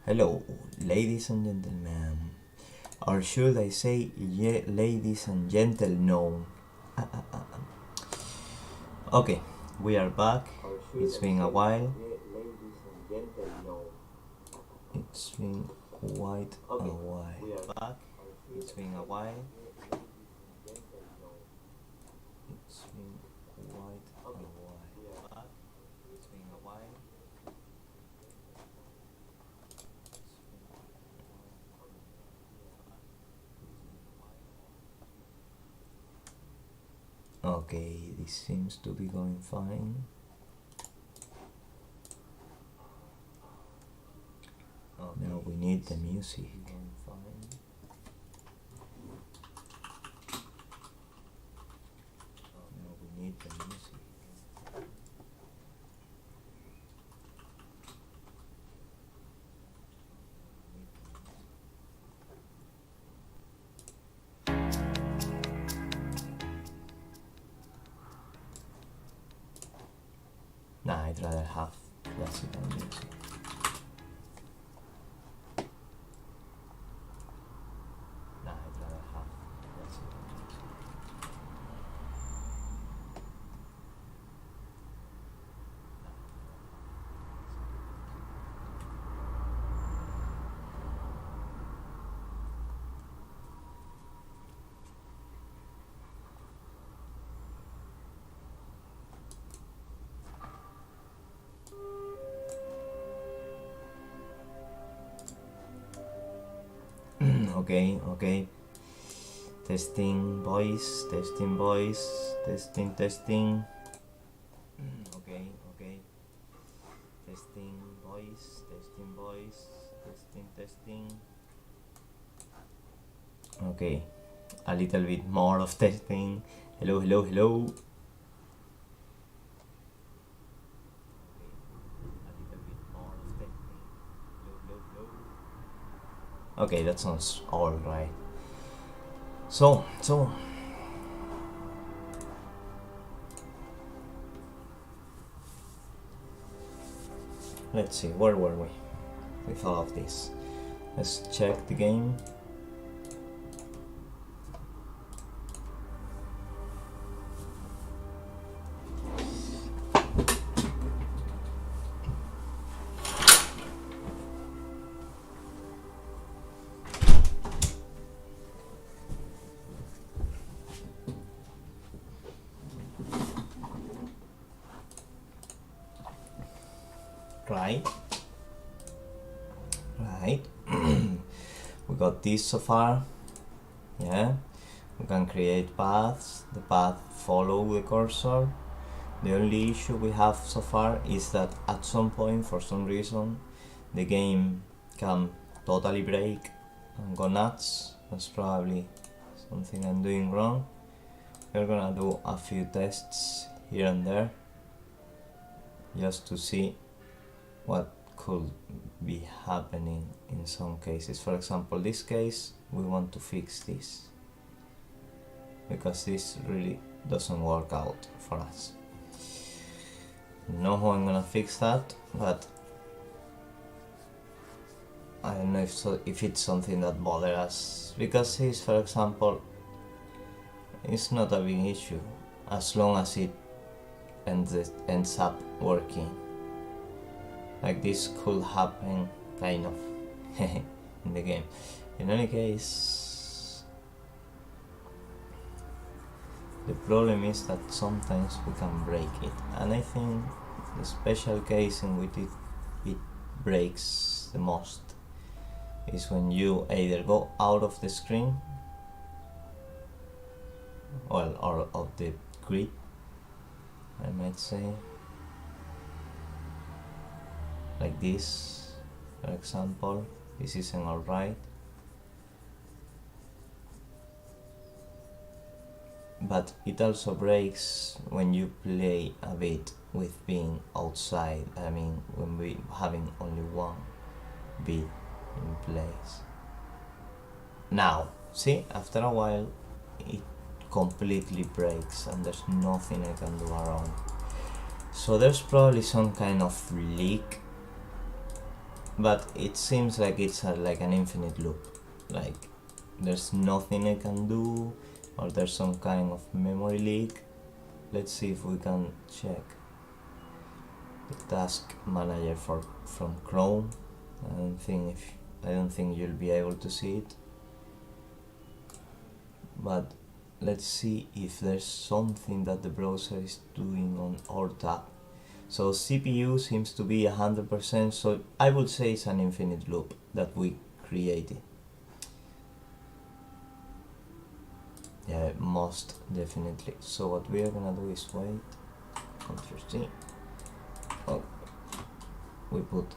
Hello, ladies and gentlemen, or should I say, ladies and gentlemen? Okay, we are back. It's been a while. It's been quite a while. We are back. It's been a while. It's been quite a while. We are back. It's been a while. Okay, this seems to be going fine. Okay, now we need the music. Going fine. Now we need the music. Nah, I'd rather have classical music. Nah, I'd rather have classical music. Okay. Testing voice, testing voice, testing. Okay. Testing voice, testing. Okay, a little bit more of testing. Hello. Okay, that sounds alright. So let's see, where were we with all of this? Let's check the game. Right. We got this so far. Yeah, we can create paths. The path follow the cursor. The only issue we have so far is that at some point, for some reason, the game can totally break and go nuts. That's probably something I'm doing wrong. We're gonna do a few tests here and there just to see what could be happening in some cases. For example, this case, we want to fix this because this really doesn't work out for us. Know how I'm gonna fix that, but I don't know if it's something that bothers us, because this, for example, it's not a big issue as long as it ends up working. Like this could happen, kind of, in the game. In any case, the problem is that sometimes we can break it, and I think the special case in which it breaks the most is when you either go out of the screen, well, or of the grid, I might say. Like this, for example, this isn't alright. But it also breaks when you play a bit with being outside. I mean, when we having only one bit in place. Now, see, after a while, it completely breaks and there's nothing I can do around. So there's probably some kind of leak but it seems like it's like an infinite loop, like there's nothing I can do, or there's some kind of memory leak. Let's see if we can check the task manager from Chrome. I don't think you'll be able to see it, but let's see if there's something that the browser is doing on our tab. So CPU seems to be 100%, so I would say it's an infinite loop that we created. Yeah, most definitely. So what we are gonna do is wait, Ctrl+C. Oh, we put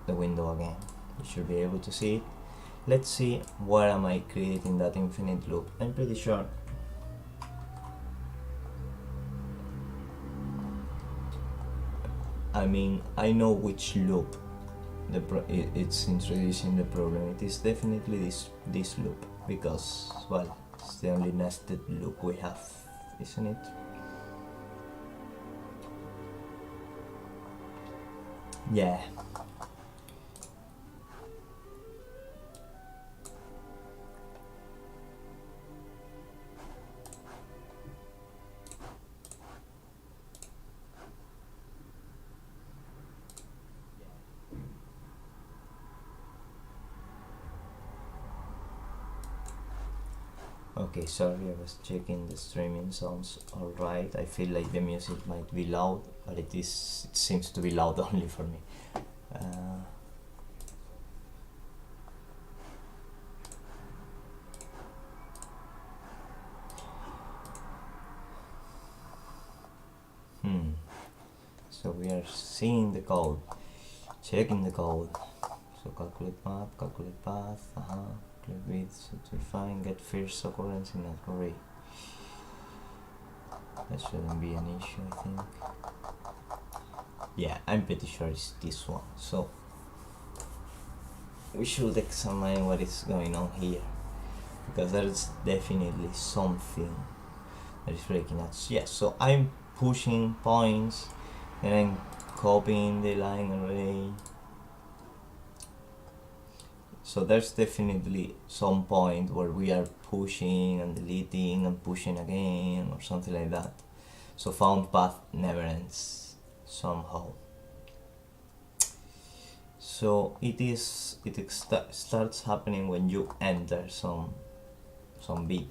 the window again. You should be able to see it. Let's see where am I creating that infinite loop. I'm pretty sure I know which loop it's introducing the problem. It is definitely this loop, because, well, it's the only nested loop we have, isn't it? Yeah. Okay, sorry, I was checking the streaming sounds alright. I feel like the music might be loud, but it seems to be loud only for me. So we are seeing the code, checking the code. So calculate map, calculate path, calculate width, define, get first occurrence in an array. That shouldn't be an issue, I think. Yeah, I'm pretty sure it's this one. So we should examine what is going on here, because there's definitely something that is breaking us. Yeah, so I'm pushing points and I'm copying the line array. So there's definitely some point where we are pushing and deleting and pushing again, or something like that. So found path never ends somehow. So it starts happening when you enter some bit.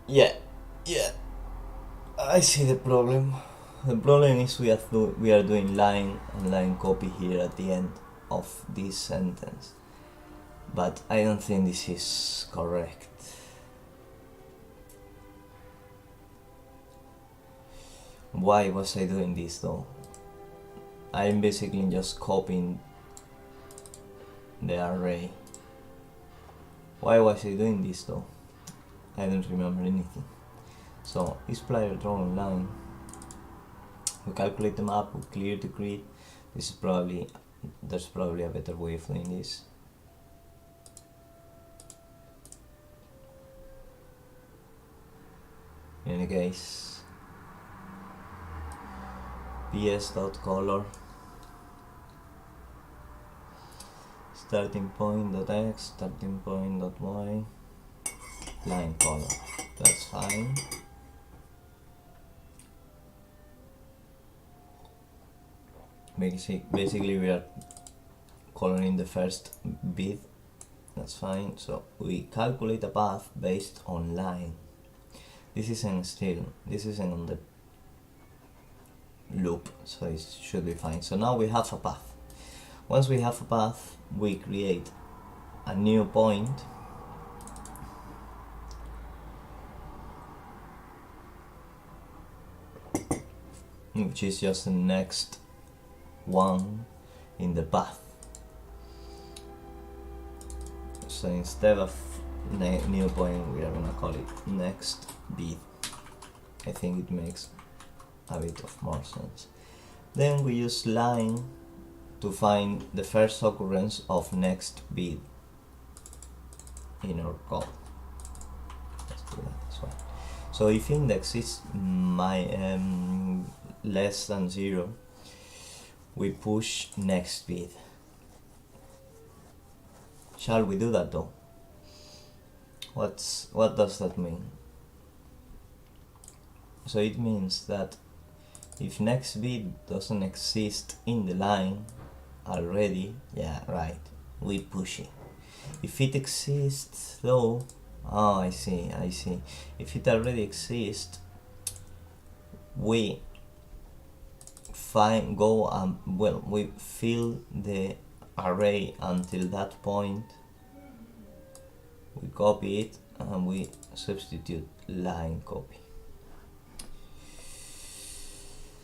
Yeah, I see the problem. The problem is we are doing line and line copy here at the end of this sentence, but I don't think this is correct. Why was I doing this though? I'm basically just copying the array. Why was I doing this though? I don't remember anything. So is player drawing line. We calculate the map, we clear the grid. There's probably a better way of doing this. In any case, ps.color starting point.x, starting point.y, line color. That's fine. Basically we are coloring the first bit. That's fine. So we calculate a path based on line. This isn't on the loop, so it should be fine. So now we have a path. Once we have a path, we create a new point which is just the next one in the path. So instead of new point, we are gonna call it next bit. I think it makes a bit of more sense. Then we use line to find the first occurrence of next bit in our code. Let's do that as well. So if index is less than 0, we push next bit. Shall we do that though? What does that mean? So it means that if next bit doesn't exist in the line already, yeah, right, we push it. If it exists though, oh, I see. If it already exists, we we fill the array until that point, we copy it, and we substitute line copy.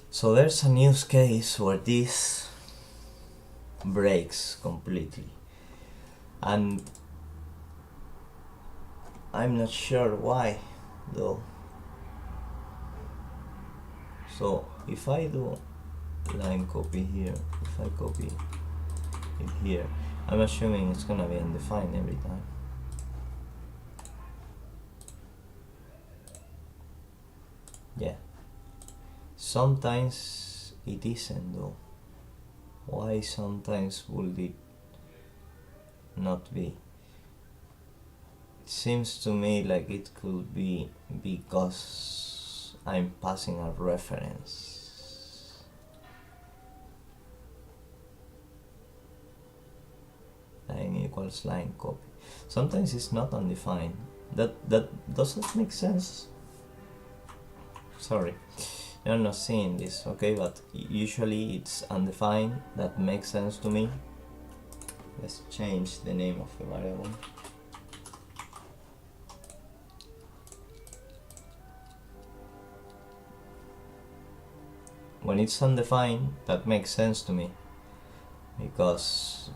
So there's a use case where this breaks completely, and I'm not sure why though. So if I do line copy here, if I copy it here, I'm assuming it's gonna be undefined every time. Yeah, sometimes it isn't though. Why sometimes would it not be? It seems to me like it could be because I'm passing a reference. Line equals line copy. Sometimes it's not undefined. That doesn't make sense. Sorry, you're not seeing this, okay? But usually it's undefined. That makes sense to me. Let's change the name of the variable. When it's undefined, that makes sense to me, because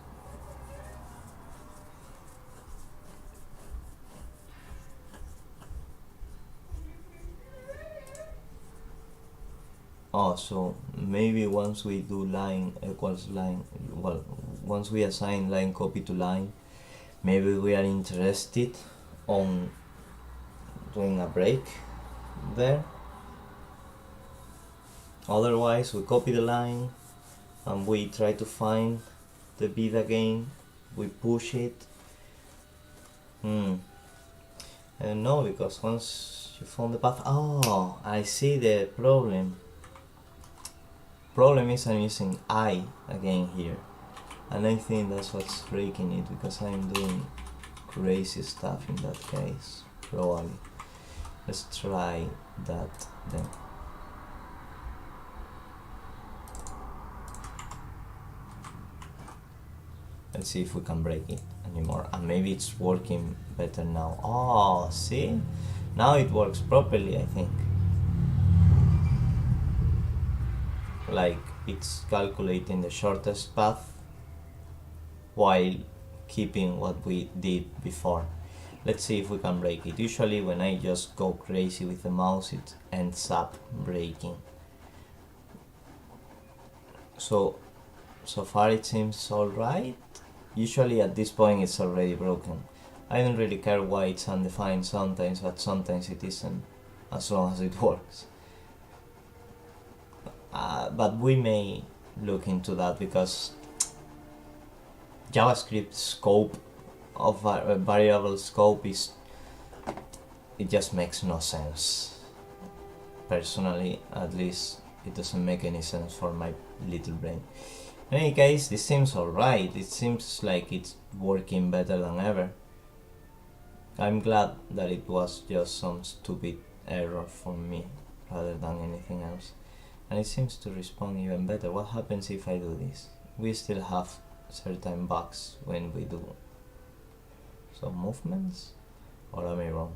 so maybe once we do line equals line, well, once we assign line copy to line, maybe we are interested on doing a break there. Otherwise, we copy the line and we try to find the bit again, we push it. I don't know, because once you found the path, oh, I see the problem. Problem is I'm using I again here, and I think that's what's breaking it, because I'm doing crazy stuff in that case, probably. Let's try that then. Let's see if we can break it anymore, and maybe it's working better now. Oh, see? Now it works properly, I think. Like, it's calculating the shortest path while keeping what we did before. Let's see if we can break it. Usually when I just go crazy with the mouse, it ends up breaking. So far it seems alright. Usually at this point it's already broken. I don't really care why it's undefined sometimes, but sometimes it isn't, as long as it works. But we may look into that, because JavaScript scope of variable scope it just makes no sense. Personally, at least, it doesn't make any sense for my little brain. In any case, this seems alright. It seems like it's working better than ever. I'm glad that it was just some stupid error for me rather than anything else. And it seems to respond even better. What happens if I do this? We still have certain bugs when we do some movements, or am I wrong?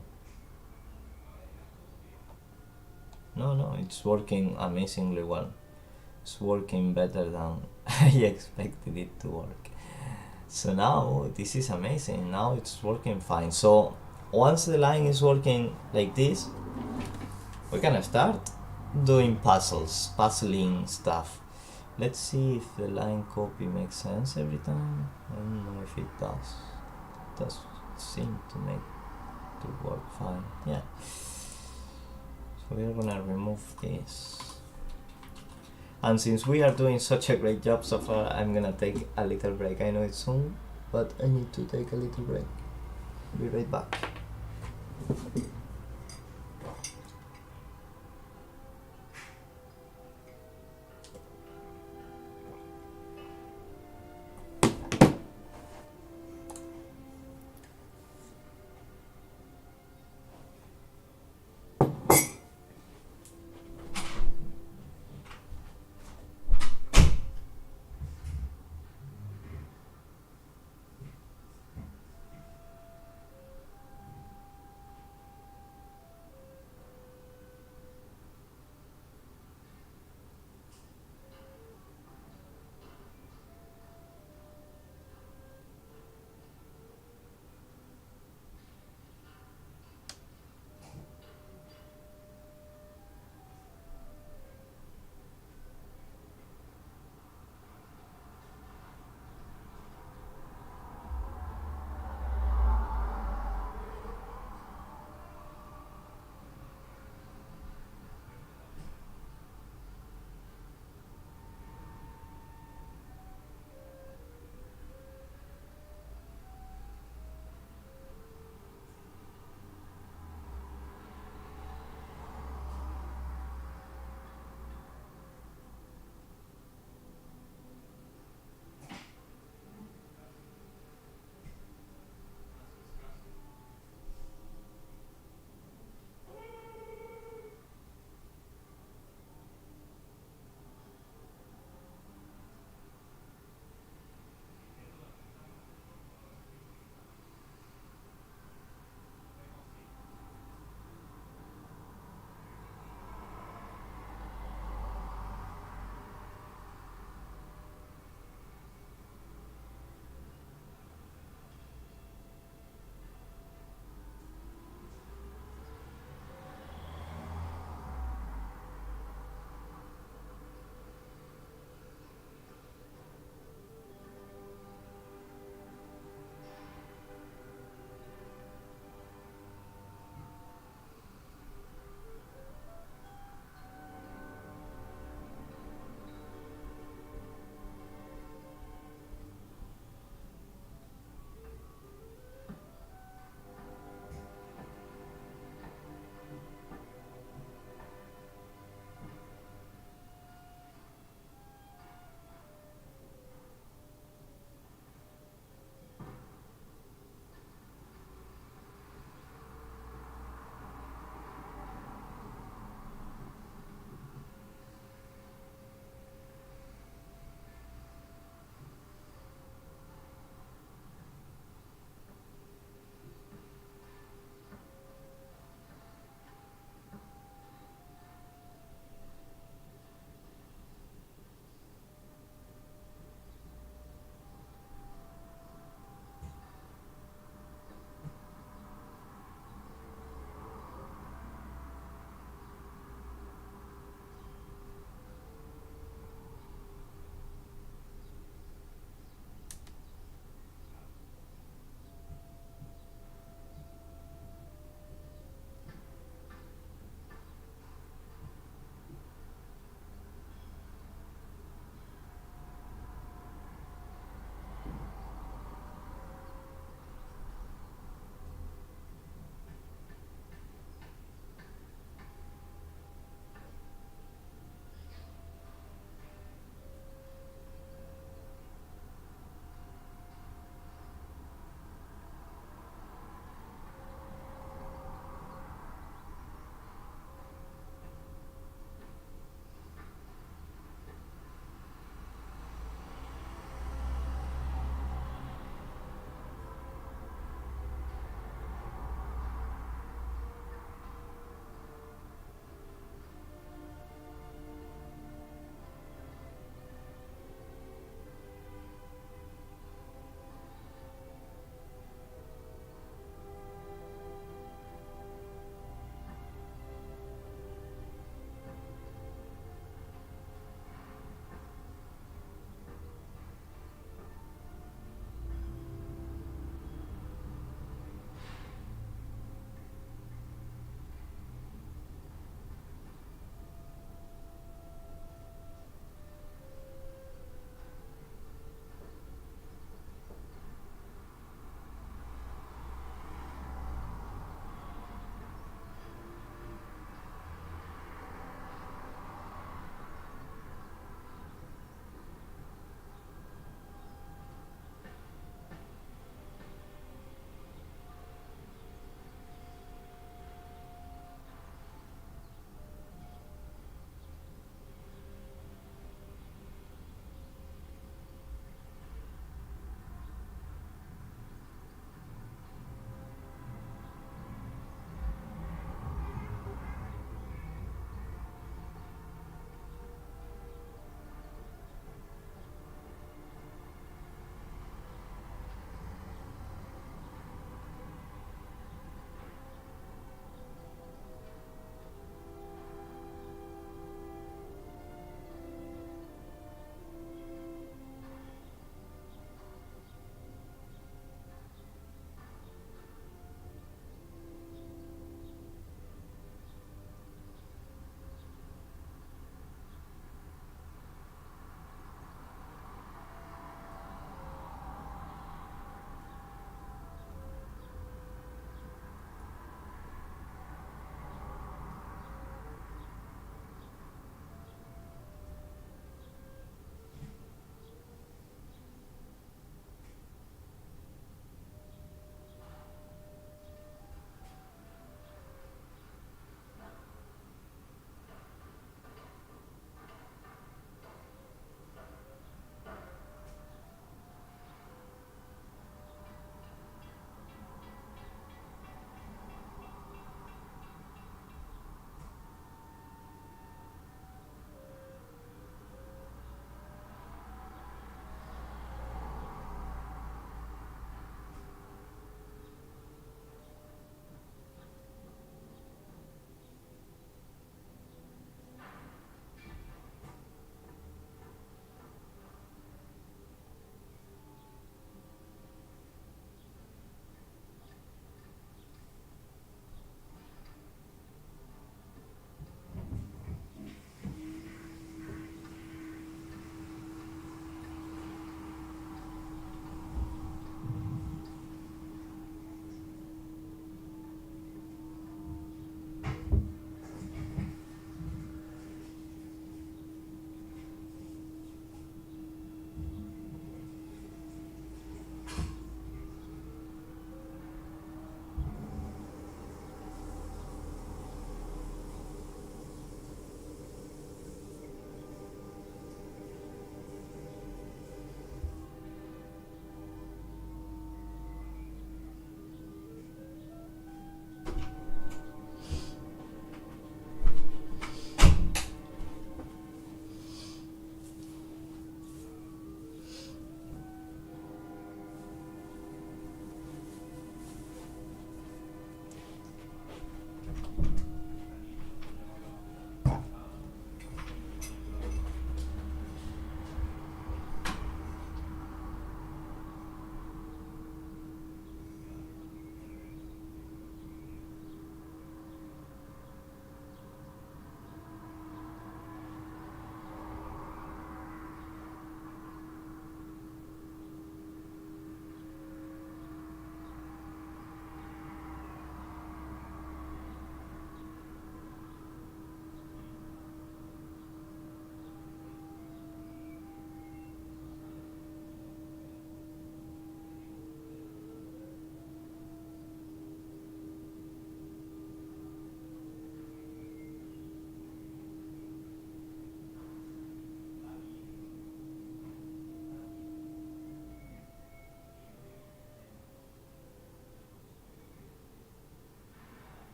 No, it's working amazingly well. It's working better than I expected it to work. So now this is amazing. Now it's working fine. So once the line is working like this, we can start doing puzzling stuff. Let's see if the line copy makes sense every time. I don't know if it does. It does seem to make to work fine. Yeah. we're gonna remove this. And since we are doing such a great job so far, I'm gonna take a little break. I know it's soon, but I need to take a little break. Be right back.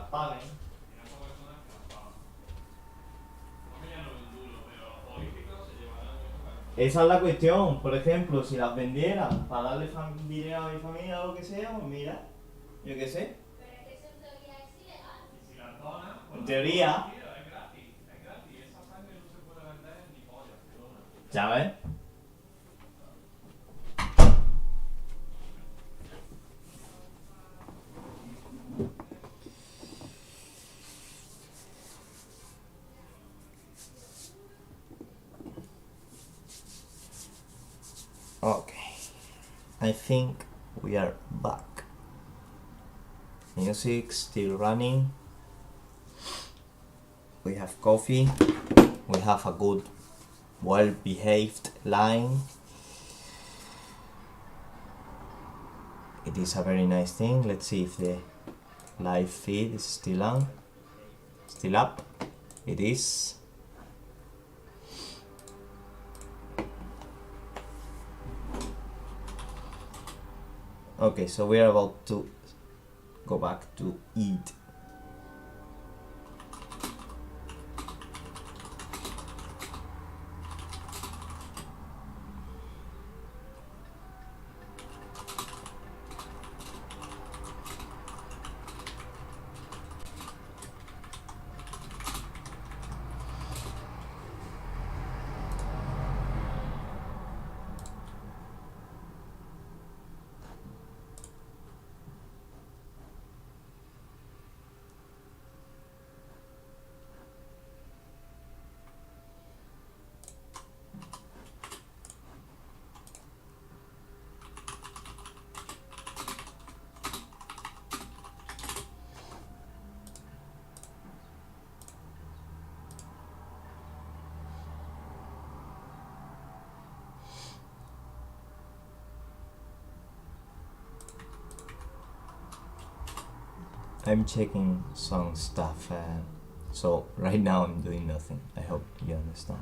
las paguen. Esa es la cuestión, por ejemplo, si las vendieran para darle dinero a mi familia o lo que sea, pues mira, yo qué sé. Pero es que eso en teoría es ilegal. Y si las donas, pues En teoría, es gratis, es gratis. Esa sangre no se puede vender ni pollas, perdona. ¿sabes? Okay, I think we are back. Music still running. We have coffee. We have a good, well-behaved line. It is a very nice thing. Let's see if the live feed is still on. Still up. It is. Okay, so we are about to go back to eat. I'm checking some stuff, so right now I'm doing nothing. I hope you understand.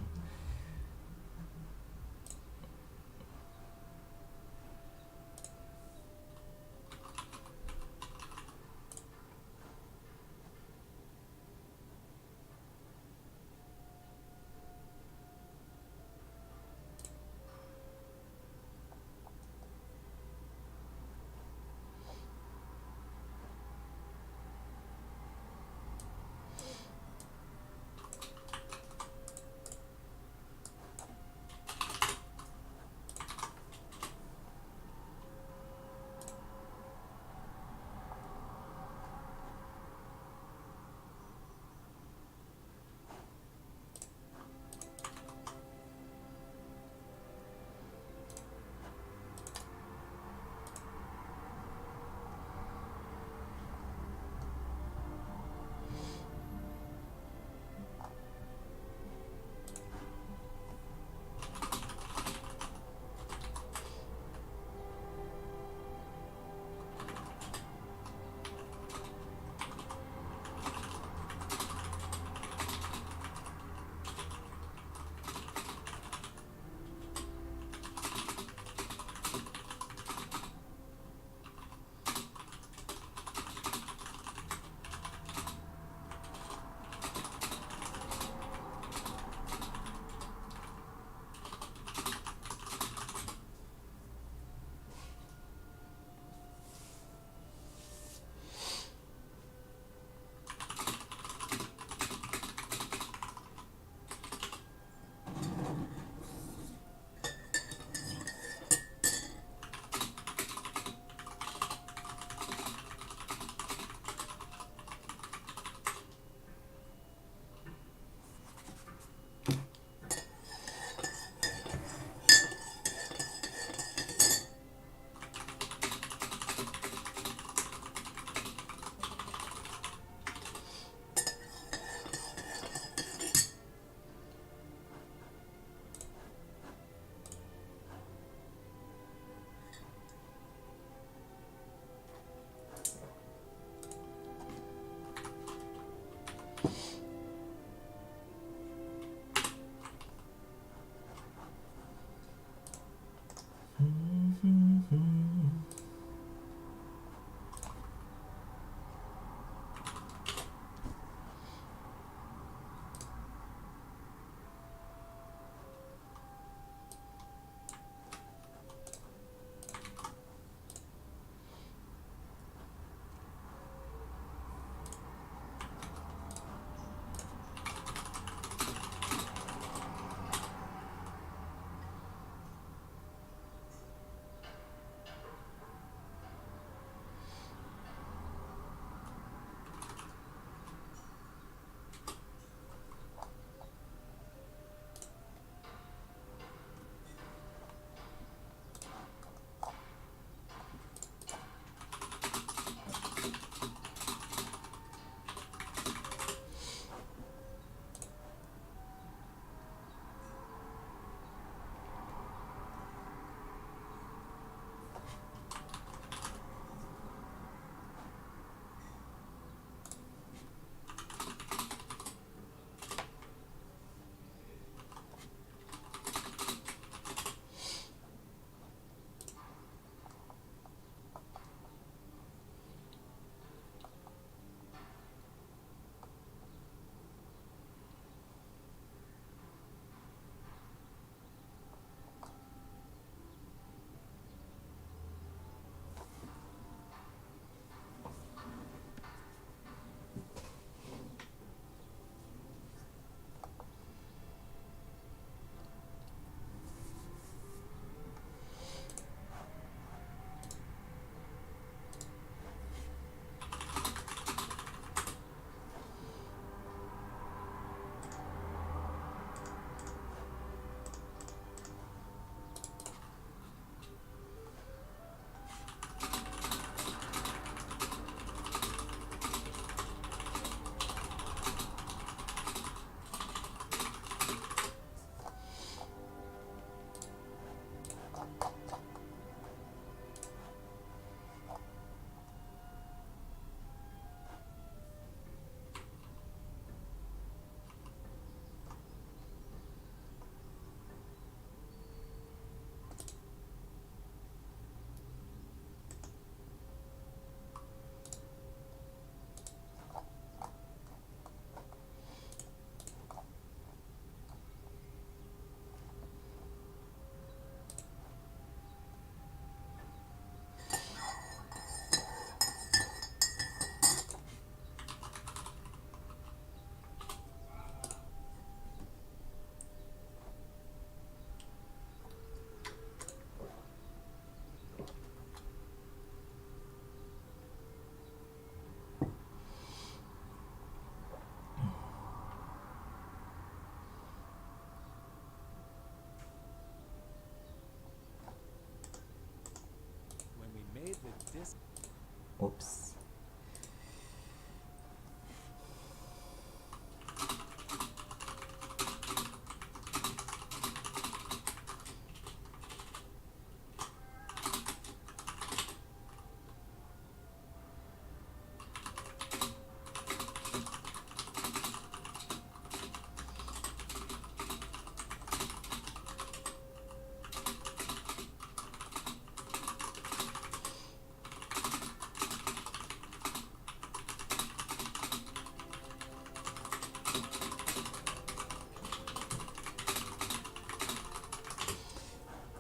Oops.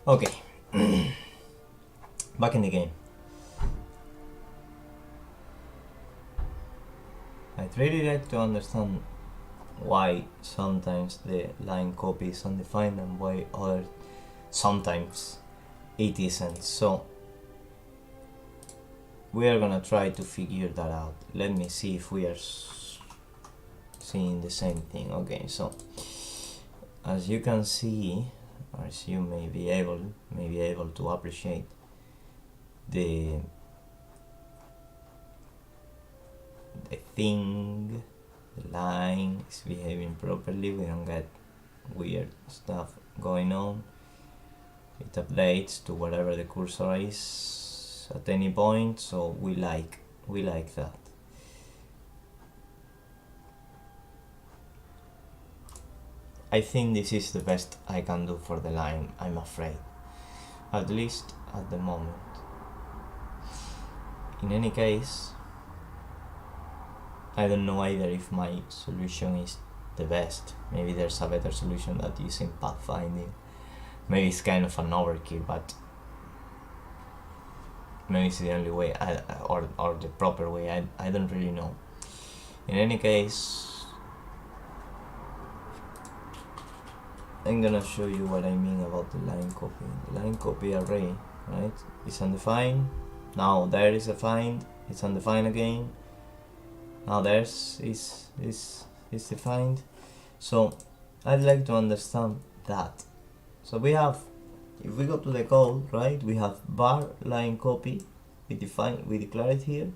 Okay, back in the game. I'd really like to understand why sometimes the line copy is undefined and why other sometimes it isn't. So we are gonna try to figure that out. Let me see if we are seeing the same thing. Okay, so as you can see, or as you may be able to appreciate, the thing, the line is behaving properly. We don't get weird stuff going on. It updates to whatever the cursor is at any point, so we like that. I think this is the best I can do for the line, I'm afraid. At least at the moment. In any case, I don't know either if my solution is the best. Maybe there's a better solution that using pathfinding. Maybe it's kind of an overkill, but maybe it's the only way, or the proper way. I don't really know. In any case, I'm gonna show you what I mean about the line copy. The line copy array, right? It's undefined. Now there is defined. It's undefined again. Now there's is defined. So I'd like to understand that. So we have, if we go to the code, right? We have var line copy. We declare it here,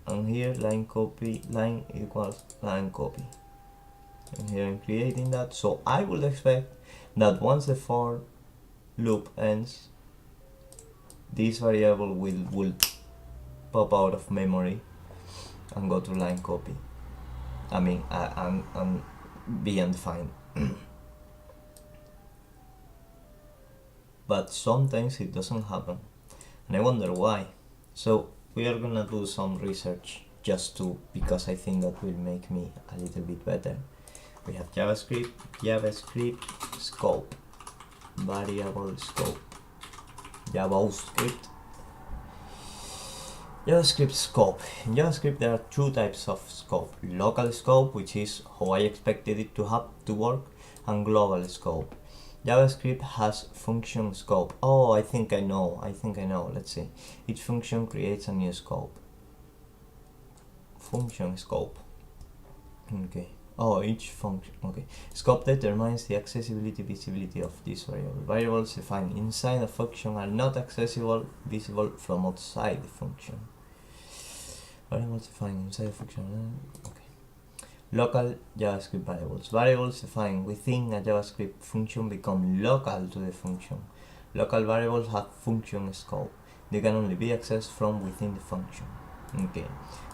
and here line copy line equals line copy. And here I'm creating that. So I would expect that once the for loop ends, this variable will pop out of memory and go to line copy. I mean, and be undefined. But sometimes it doesn't happen, and I wonder why. So we are gonna do some research because I think that will make me a little bit better. We have JavaScript scope, variable scope, JavaScript scope. In JavaScript there are two types of scope: local scope, which is how I expected it to work, and global scope. JavaScript has function scope. Oh, I think I know. Let's see. Each function creates a new scope. Function scope. Okay. Oh, each function. Okay. Scope determines the accessibility, visibility of this variable. Variables defined inside a function are not visible from outside the function. Variables defined inside the function. Okay. Local JavaScript variables. Variables defined within a JavaScript function become local to the function. Local variables have function scope. They can only be accessed from within the function. Okay.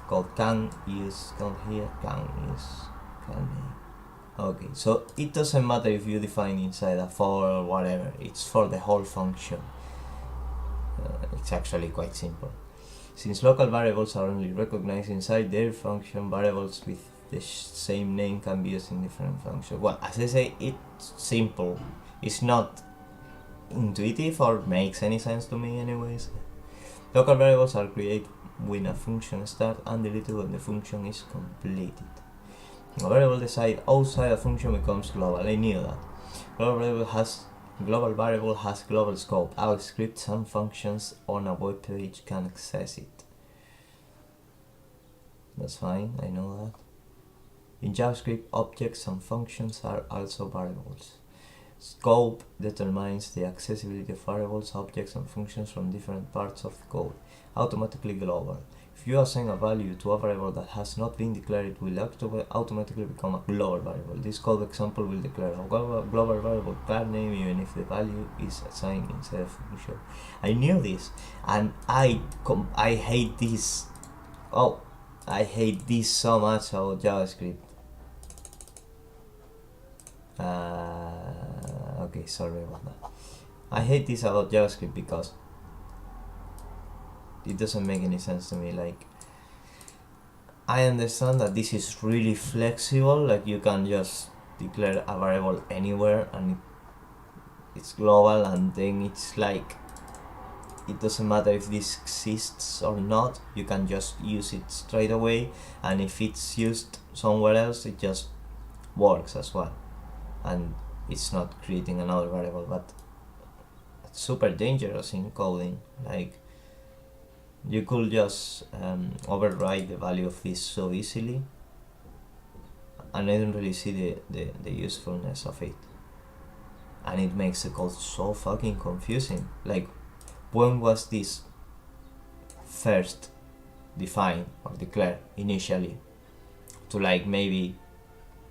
Called can use here. Okay, so it doesn't matter if you define inside a for or whatever, it's for the whole function. It's actually quite simple. Since local variables are only recognized inside their function, variables with the same name can be used in different functions. Well, as I say, it's simple. It's not intuitive or makes any sense to me anyways. Local variables are created when a function starts and deleted when the function is completed. A variable decided outside a function becomes global. I knew that. Global variable has global scope. All scripts and functions on a web page can access it. That's fine, I know that. In JavaScript, objects and functions are also variables. Scope determines the accessibility of variables, objects, and functions from different parts of the code. Automatically global. If you assign a value to a variable that has not been declared, it will automatically become a global variable. This code example will declare a global variable car name even if the value is assigned inside a function. I knew this, and I hate this. Oh, I hate this so much about JavaScript. Okay, sorry about that. I hate this about JavaScript because it doesn't make any sense to me. Like, I understand that this is really flexible, like you can just declare a variable anywhere and it's global, and then it's like it doesn't matter if this exists or not, you can just use it straight away, and if it's used somewhere else it just works as well, and it's not creating another variable. But it's super dangerous in coding. Like, you could just override the value of this so easily, and I don't really see the usefulness of it, and it makes the code so fucking confusing. Like, when was this first defined or declared initially? To like maybe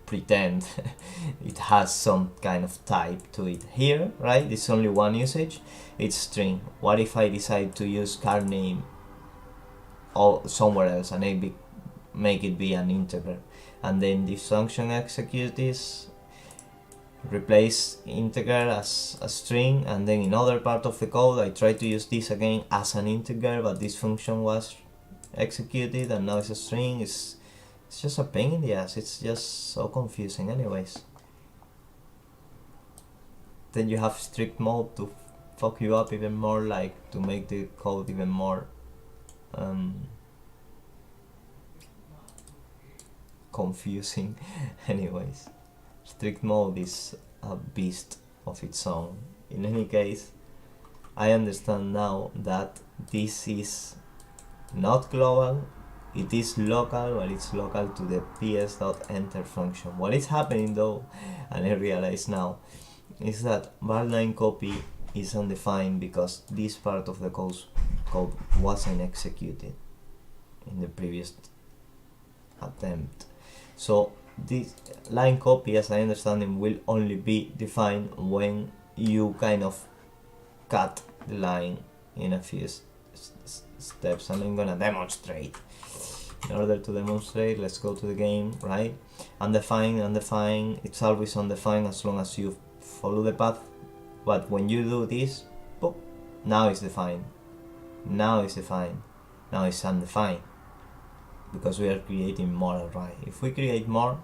pretend it has some kind of type to it. Here, right, it's only one usage, it's string. What if I decide to use car name or somewhere else and I make it be an integer, and then this function executes this, replace integer as a string, and then in other part of the code I try to use this again as an integer, but this function was executed and now it's a string. It's just a pain in the ass. It's just so confusing anyways. Then you have strict mode to fuck you up even more, like to make the code even more confusing. Anyways, strict mode is a beast of its own. In any case, I understand now that this is not global, it is local, but it's local to the ps.enter function. What is happening though, and I realize now, is that varline copy is undefined because this part of the code wasn't executed in the previous attempt. So this line copy, as I understand it, will only be defined when you kind of cut the line in a few steps, and I'm gonna demonstrate. In order to demonstrate, let's go to the game, right? Undefined, it's always undefined as long as you follow the path, but when you do this, boop, now it's defined, now it's undefined, because we are creating more array. If we create more,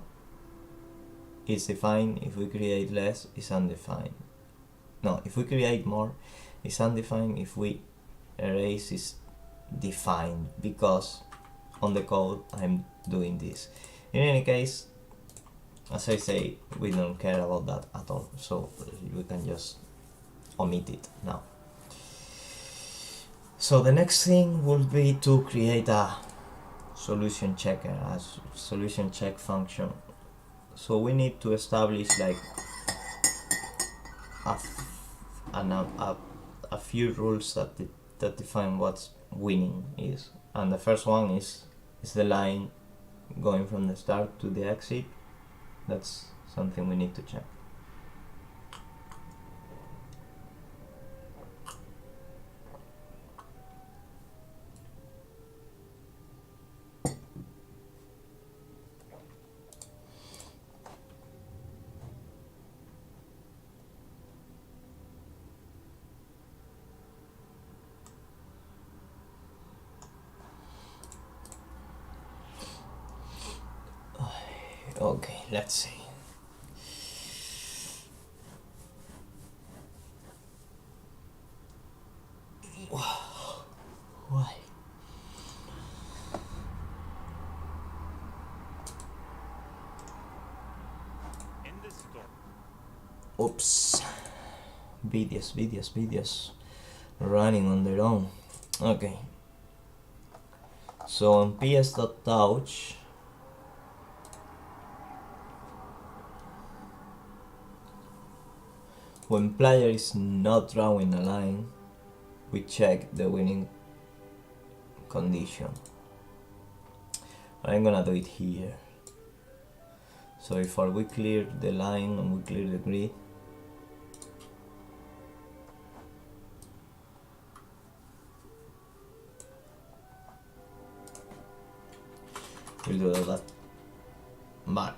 it's defined. If we create less, it's undefined. No, if we create more, it's undefined. If we erase, it's defined, because on the code I'm doing this. In any case, as I say, we don't care about that at all, so we can just omit it now. So the next thing will be to create a solution checker, a solution check function. So we need to establish like a few rules that define what winning is, and the first one is the line going from the start to the exit. That's something we need to check. Okay, let's see. Why? Oops. Videos running on their own. Okay. So on ps.touch, when player is not drawing a line, we check the winning condition. I'm gonna do it here. So if we clear the line and we clear the grid, we'll do that. But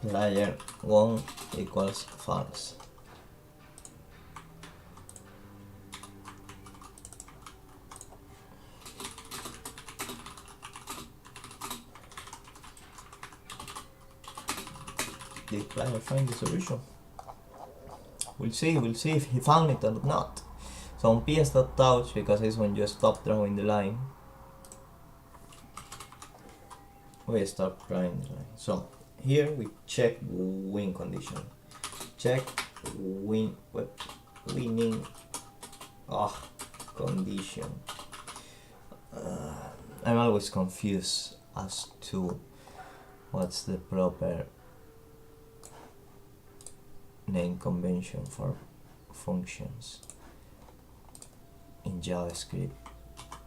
player 1 equals false. Did player find the solution? We'll see if he found it or not. So on ps.touch, because it's when you stop drawing the line, we stop drawing the line. So here we check win condition. Check winning condition. I'm always confused as to what's the proper name convention for functions in JavaScript.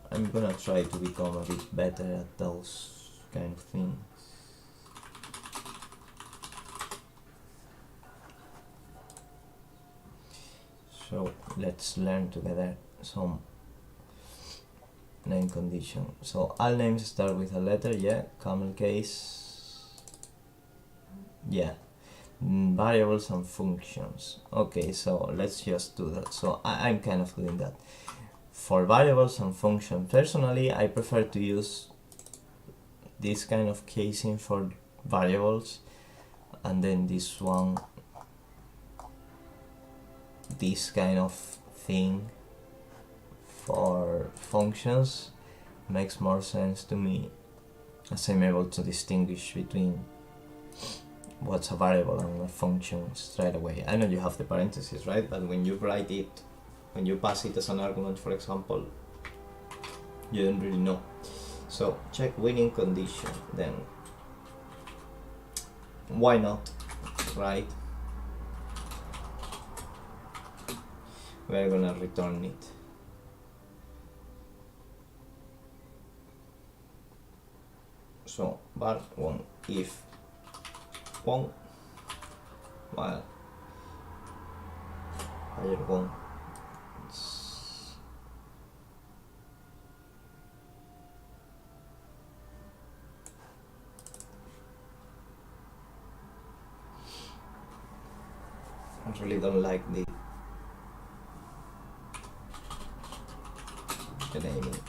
I'm gonna try to become a bit better at those kind of things. So let's learn together some name condition. So all names start with a letter, yeah, camel case, yeah. Variables and functions. Okay, so let's just do that. So I'm kind of doing that. For variables and functions, personally, I prefer to use this kind of casing for variables, and then this one, this kind of thing for functions. Makes more sense to me, as I'm able to distinguish between what's a variable and a function straight away. I know you have the parentheses, right? But when you write it, when you pass it as an argument, for example, you don't really know. So check winning condition, then why not, right? We're gonna return it. So var 1 if 1 while player 1 I really don't like the naming.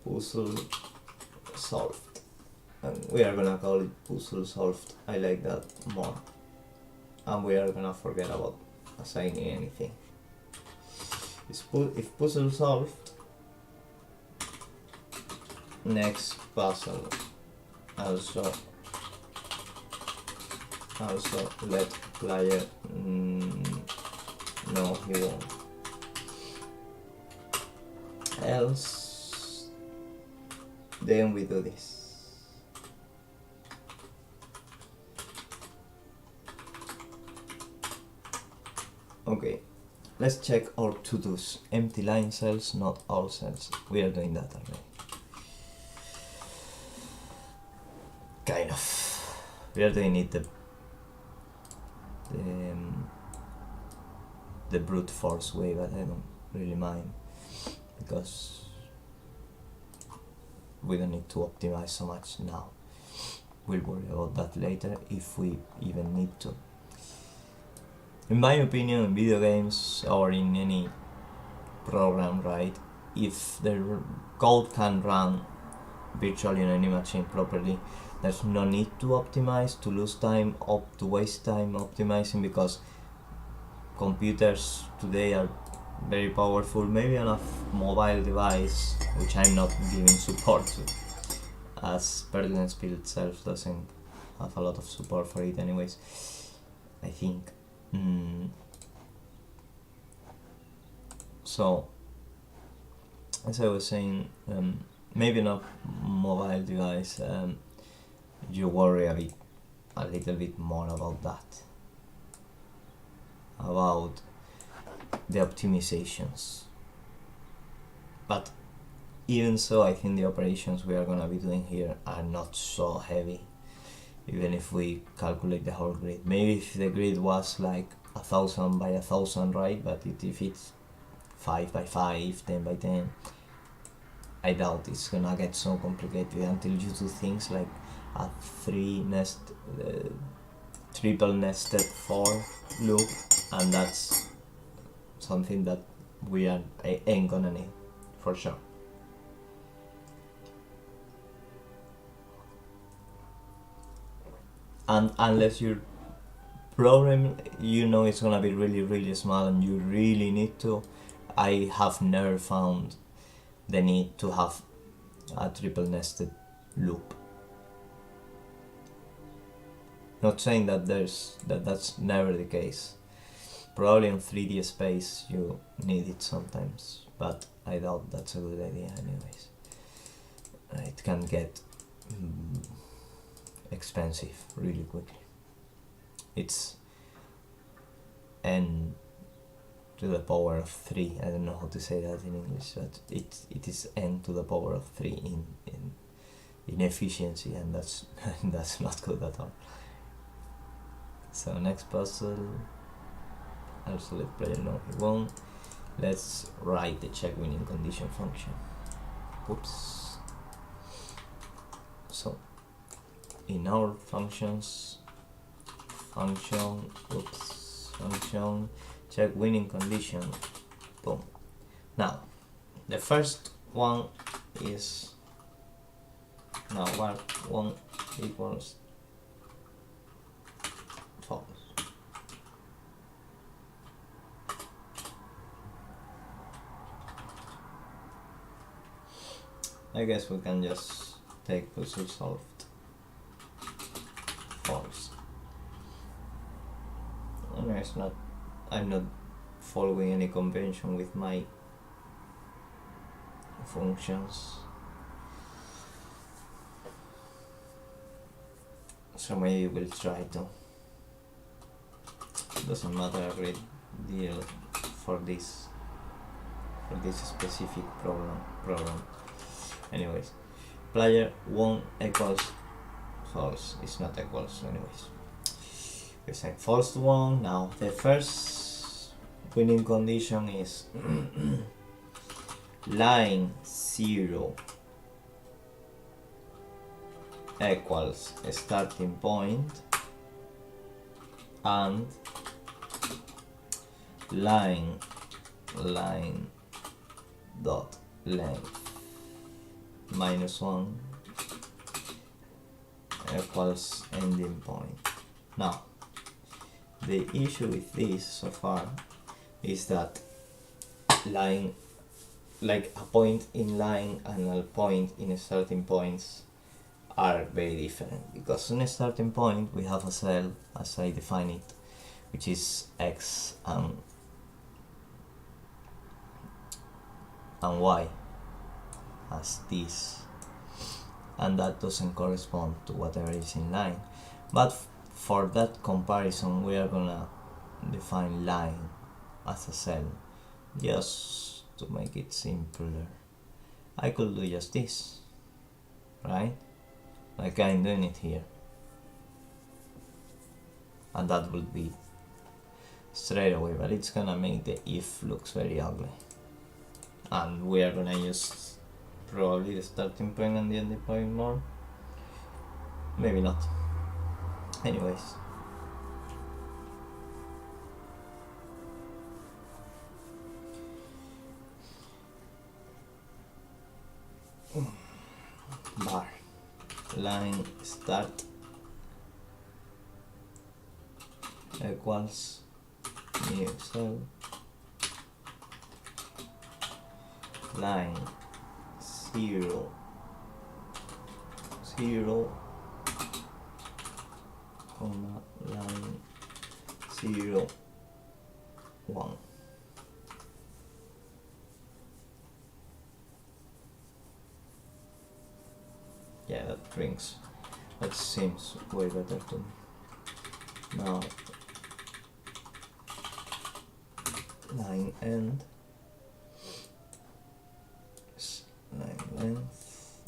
Puzzle solved, and we are gonna call it puzzle solved. I like that more, and we are gonna forget about assigning anything. If puzzle solved, next puzzle also let player know he won, else then we do this. Okay, let's check our to-dos. Empty line cells, not all cells. We are doing that already. Kind of. We are doing it the brute force way, but I don't really mind, because we don't need to optimize so much now. We'll worry about that later if we even need to. In my opinion, in video games or in any program, right, if the code can run virtually on any machine properly, there's no need to optimize, to lose time, to waste time optimizing, because computers today are very powerful. Maybe on a mobile device, which I'm not giving support to, as Perlenspiel itself doesn't have a lot of support for it anyways, I think. So as I was saying, maybe not mobile device, you worry a little bit more about that, about the optimizations. But even so, I think the operations we are gonna be doing here are not so heavy, even if we calculate the whole grid. Maybe if the grid was like 1000 by 1000, right? But if it's 5 by 5, 10 by 10, I doubt it's gonna get so complicated until you do things like a triple nested for loop, and that's something that we ain't gonna need for sure. And unless your problem, it's gonna be really, really small and you really need to, I have never found the need to have a triple nested loop. Not saying that that's never the case. Probably in 3D space you need it sometimes, but I doubt that's a good idea anyways. It can get expensive really quickly. It's n to the power of 3. I don't know how to say that in English, but it is n to the power of 3 in efficiency, and that's that's not good at all. So next puzzle, also let player know he won. Let's write the check winning condition function. Oops. So in our function check winning condition, boom. Now the first one is now var1 equals false. I guess we can just take puzzle solved false. And I'm not following any convention with my functions, so maybe we'll try to. Doesn't matter a great deal for this specific program. Anyways, player 1 equals false. It's not equals, anyways. We say false to 1. Now the first winning condition is line 0 equals a starting point and line dot length -1 equals ending point. Now the issue with this so far is that line, like a point in line and a point in a starting points, are very different, because on a starting point we have a cell as I define it, which is x and y as this, and that doesn't correspond to whatever is in line. But for that comparison we are gonna define line as a cell, just to make it simpler. I could do just this, right? Like I'm doing it here, and that will be straight away, but it's gonna make the if looks very ugly, and we are gonna use probably the starting point and the ending point more, maybe not. Anyways, bar line start equals new cell line 0 comma line 0 1. strings. That seems way better to me. Now line end, line length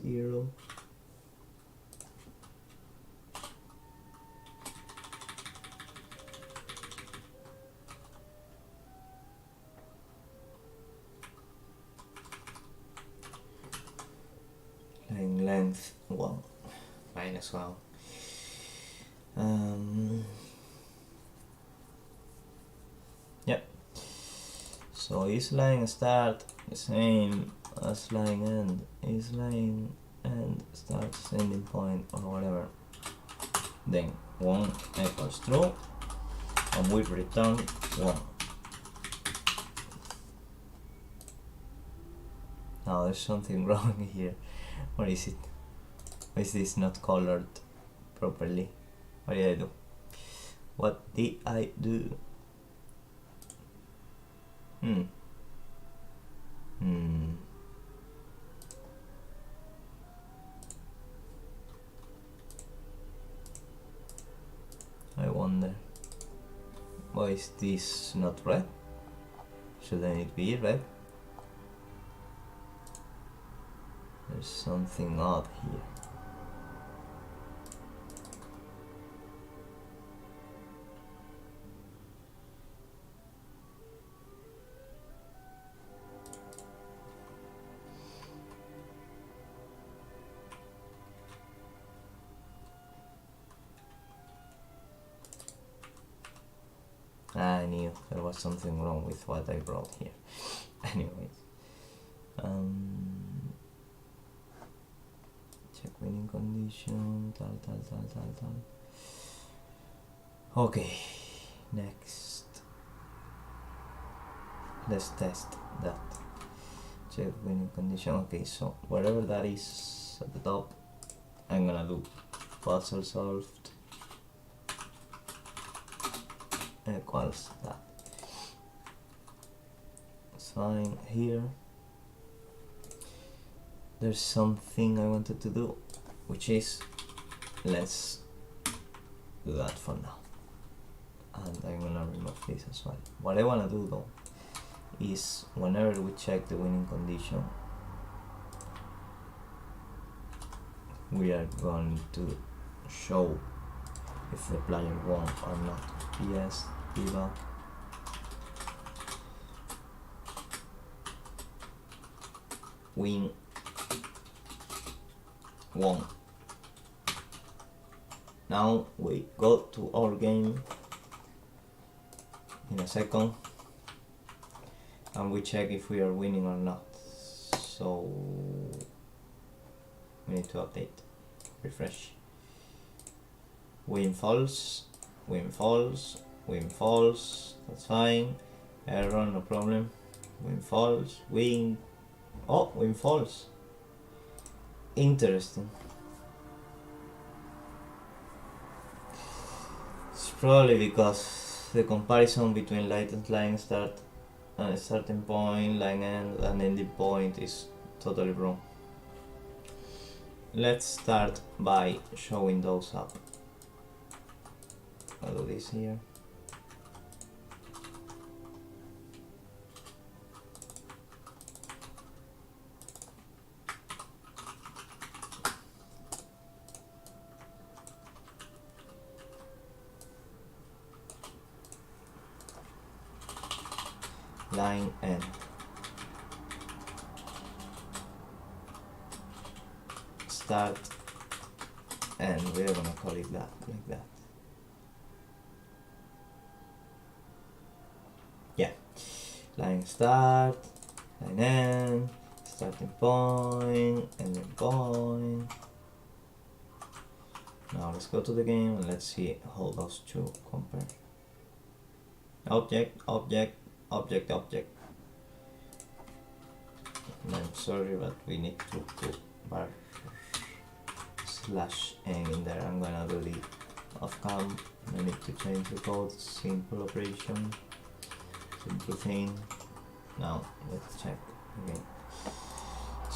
0. Line length 1, minus 1. Yep. So is line start the same as line end? Is line end starts ending point or whatever? Then 1 equals true, and we return 1. Now there's something wrong here. What is it? Why is this not colored properly? What did I do? What did I do? I wonder. Why is this not red? Shouldn't it be red? There's something odd here. I knew there was something wrong with what I brought here. Anyways, check winning condition, tal. Okay, next. Let's test that. Check winning condition. Okay, so wherever that is at the top, I'm gonna do puzzle solved equals that. Fine. Here there's something I wanted to do, which is, let's do that for now, and I'm gonna remove this as well. What I wanna do though is, whenever we check the winning condition, we are going to show if the player won or not. PS debug win won. Now we go to our game in a second and we check if we are winning or not. So we need to update, refresh. Win false, win false, win false, that's fine. Error, no problem. Win false, win. Oh, win false. Interesting. It's probably because the comparison between line start and starting point, line end and ending point is totally wrong. Let's start by showing those up. I'll do this here. Line end. Start and we're gonna call it that, like that. Yeah. Line start, line end, starting point, ending point. Now let's go to the game and let's see how those two compare. Object, object, object, object. I'm sorry, but we need to put bar slash n in there. I'm gonna do the off cam. I need to change the code. Simple operation, simple thing. Now let's check again.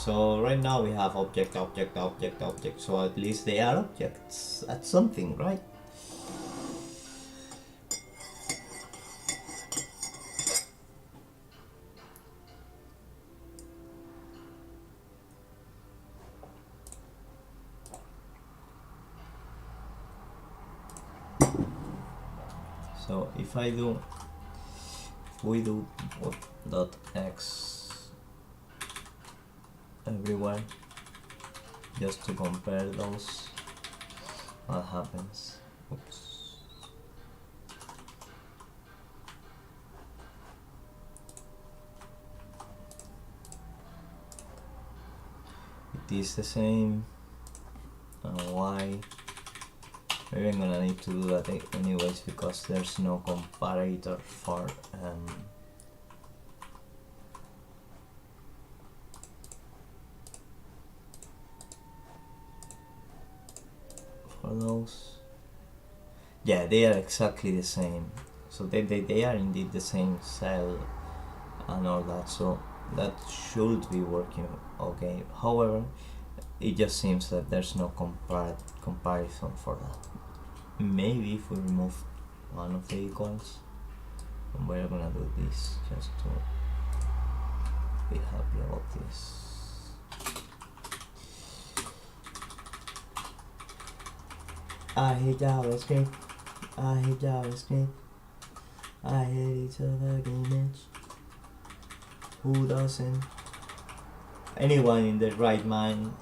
So right now we have object, object, object, object. So at least they are objects at something, right? So if we do dot x everywhere, just to compare those, what happens? Oops. It is the same. Y. Maybe I'm gonna need to do that anyways because there's no comparator for those. Yeah, they are exactly the same. So they are indeed the same cell and all that. So that should be working okay. However, it just seems that there's no comparison for that. Maybe if we remove one of the equals, and we're gonna do this just to be happy about this. I hate JavaScript. I hate JavaScript. I hate each other image. Who doesn't? Anyone in their right mind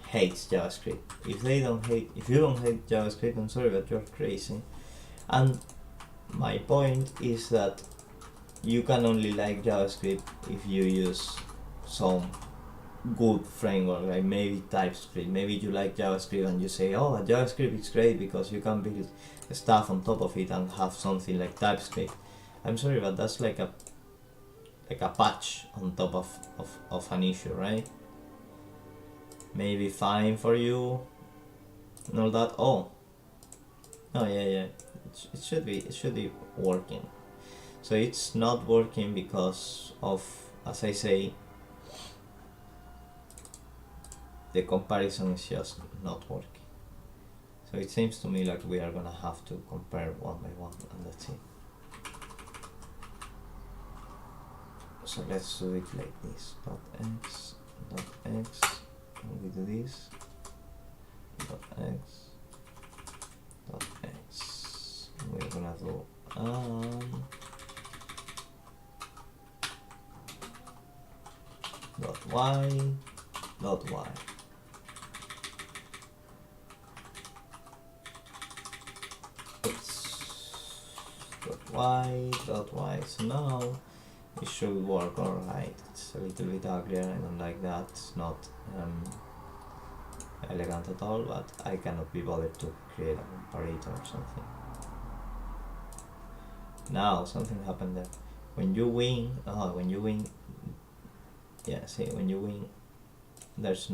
hates JavaScript. If you don't hate JavaScript, I'm sorry, but you're crazy. And my point is that you can only like JavaScript if you use some good framework, like maybe TypeScript. Maybe you like JavaScript and you say, oh, JavaScript is great because you can build stuff on top of it and have something like TypeScript. I'm sorry, but that's like a patch on top of an issue, right? Maybe fine for you, not that. Oh, oh yeah, it should be working. So it's not working because of, as I say, the comparison is just not working. So it seems to me like we are gonna have to compare one by one, and that's it. So let's do it like this: dot x, and we do this, dot x, dot x. We're gonna do dot y, dot y. Dot y. So now it should work alright. It's a little bit uglier, I don't like that. It's not elegant at all, but I cannot be bothered to create a comparator or something. Now something happened there. When you win, yeah, see, when you win, there's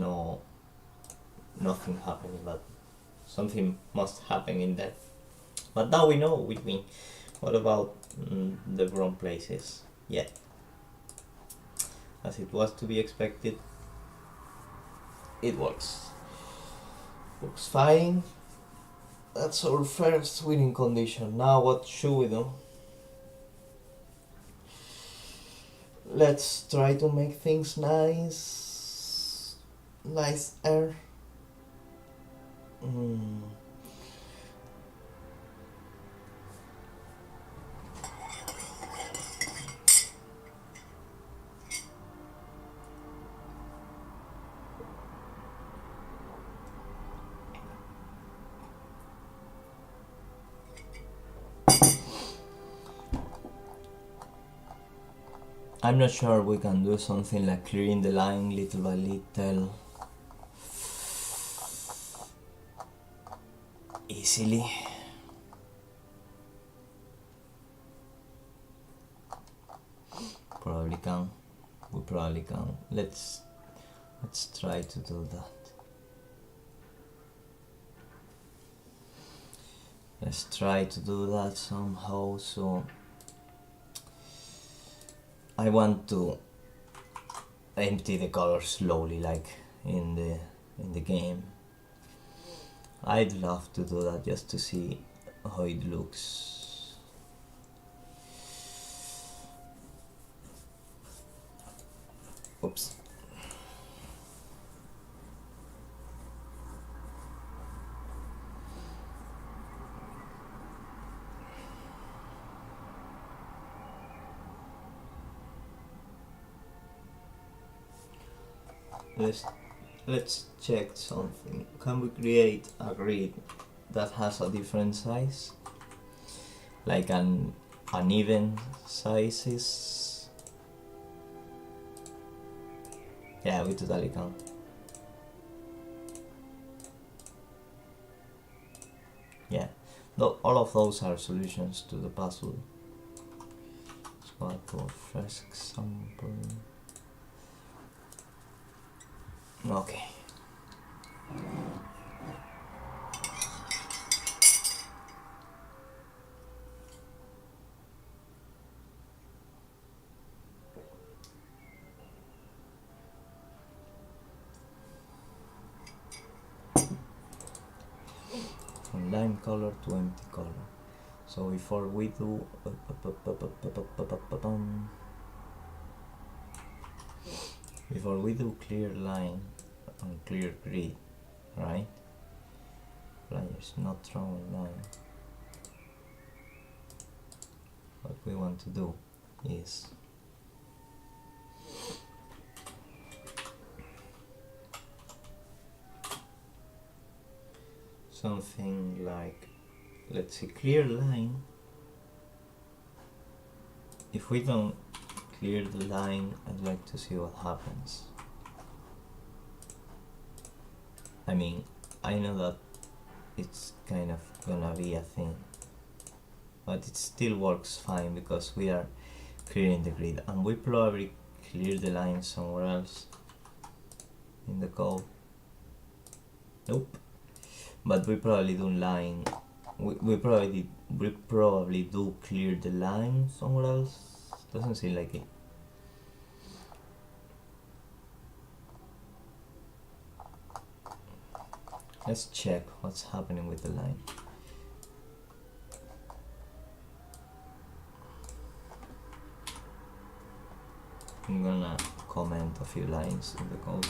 nothing happening, but something must happen in there. But now we know we win. What about the wrong places? Yeah, as it was to be expected, it works. Looks fine. That's our first winning condition. Now what should we do? Let's try to make things nicer. I'm not sure we can do something like clearing the line little by little, easily. Probably can. We probably can. Let's try to do that. Let's try to do that somehow. So I want to empty the color slowly, like in the game. I'd love to do that just to see how it looks. Oops. Let's check something. Can we create a grid that has a different size? Like an uneven sizes? Yeah, we totally can. Yeah, all of those are solutions to the puzzle. Let's go to a fresh example. Okay. From lime color to empty color. So before we do clear line and clear grid, right? Players not drawing line. What we want to do is something like, let's see, clear line. If we don't clear the line, I'd like to see what happens. I mean, I know that it's kind of gonna be a thing, but it still works fine because we are clearing the grid, and we probably clear the line somewhere else in the code. Nope. But we probably do line. We probably do clear the line somewhere else. Doesn't seem like it. Let's check what's happening with the line. I'm gonna comment a few lines in the code.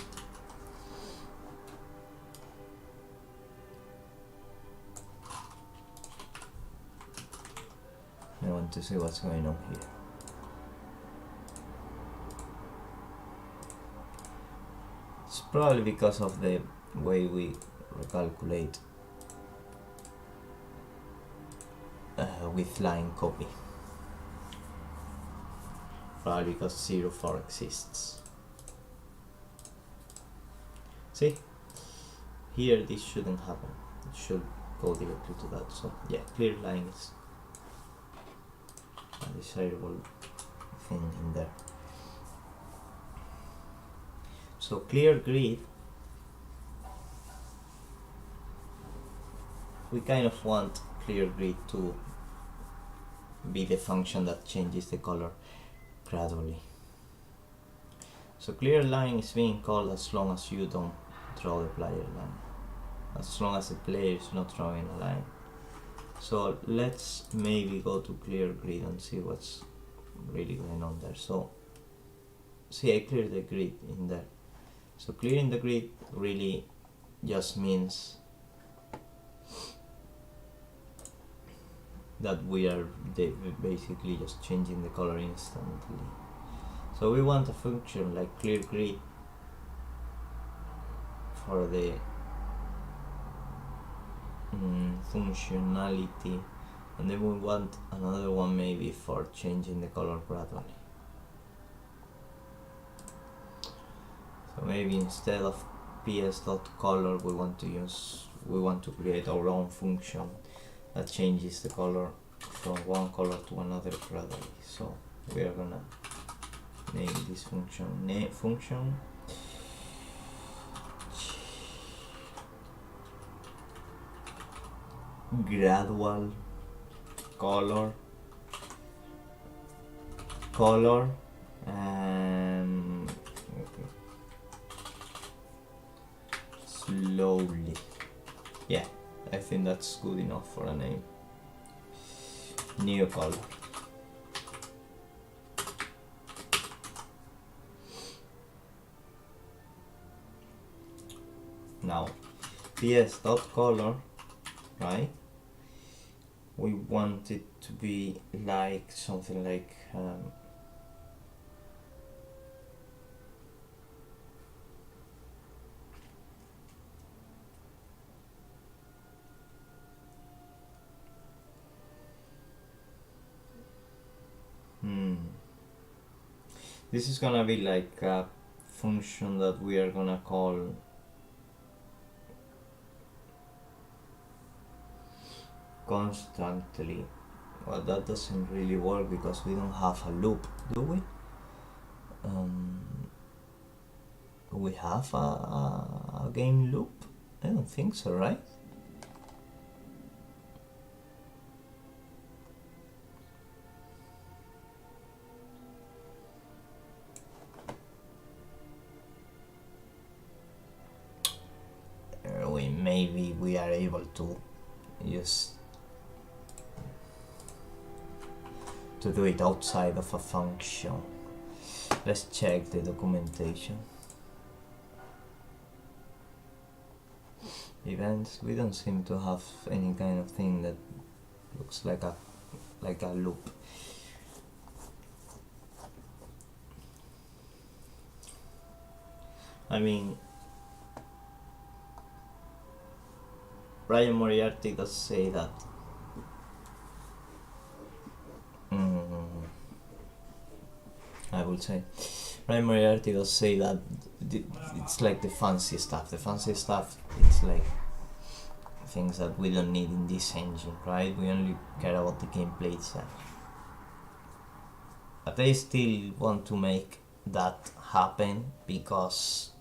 I want to see what's going on here. It's probably because of the way we recalculate with line copy. Probably because 0,4 exists. See? Here this shouldn't happen. It should go directly to that. So yeah, clear line is a desirable thing in there. So clear grid, we kind of want clear grid to be the function that changes the color gradually. So clear line is being called as long as you don't draw the player line, as long as the player is not drawing a line. So let's maybe go to clear grid and see what's really going on there. So see, I cleared the grid in there. So clearing the grid really just means that we are basically just changing the color instantly. So we want a function like clear grid for the functionality, and then we want another one maybe for changing the color gradually. So maybe instead of ps.color we want to create our own function that changes the color from one color to another gradually. So we are gonna name this function gradual color and slowly. Yeah, I think that's good enough for a name. New color. Now, ps.color, right? We want it to be like something like this is gonna be like a function that we are gonna call constantly. Well, that doesn't really work because we don't have a loop, do we? Do we have a game loop? I don't think so, right? Maybe we are able to use to do it outside of a function. Let's check the documentation. Events, we don't seem to have any kind of thing that looks like a loop. I mean, Brian Moriarty does say that I would say Brian Moriarty does say that it's like the fancy stuff. The fancy stuff, it's like things that we don't need in this engine, right? We only care about the gameplay itself. But I still want to make that happen because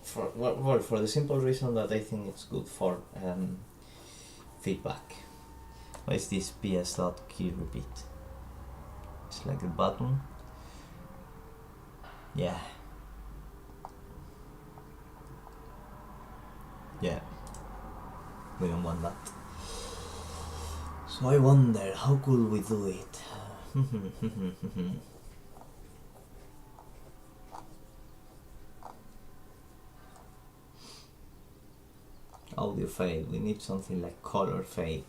for the simple reason that I think it's good for feedback. What is this ps.key repeat? It's like a button. Yeah. Yeah. We don't want that. So I wonder, how could we do it? Audio fade, we need something like color fade.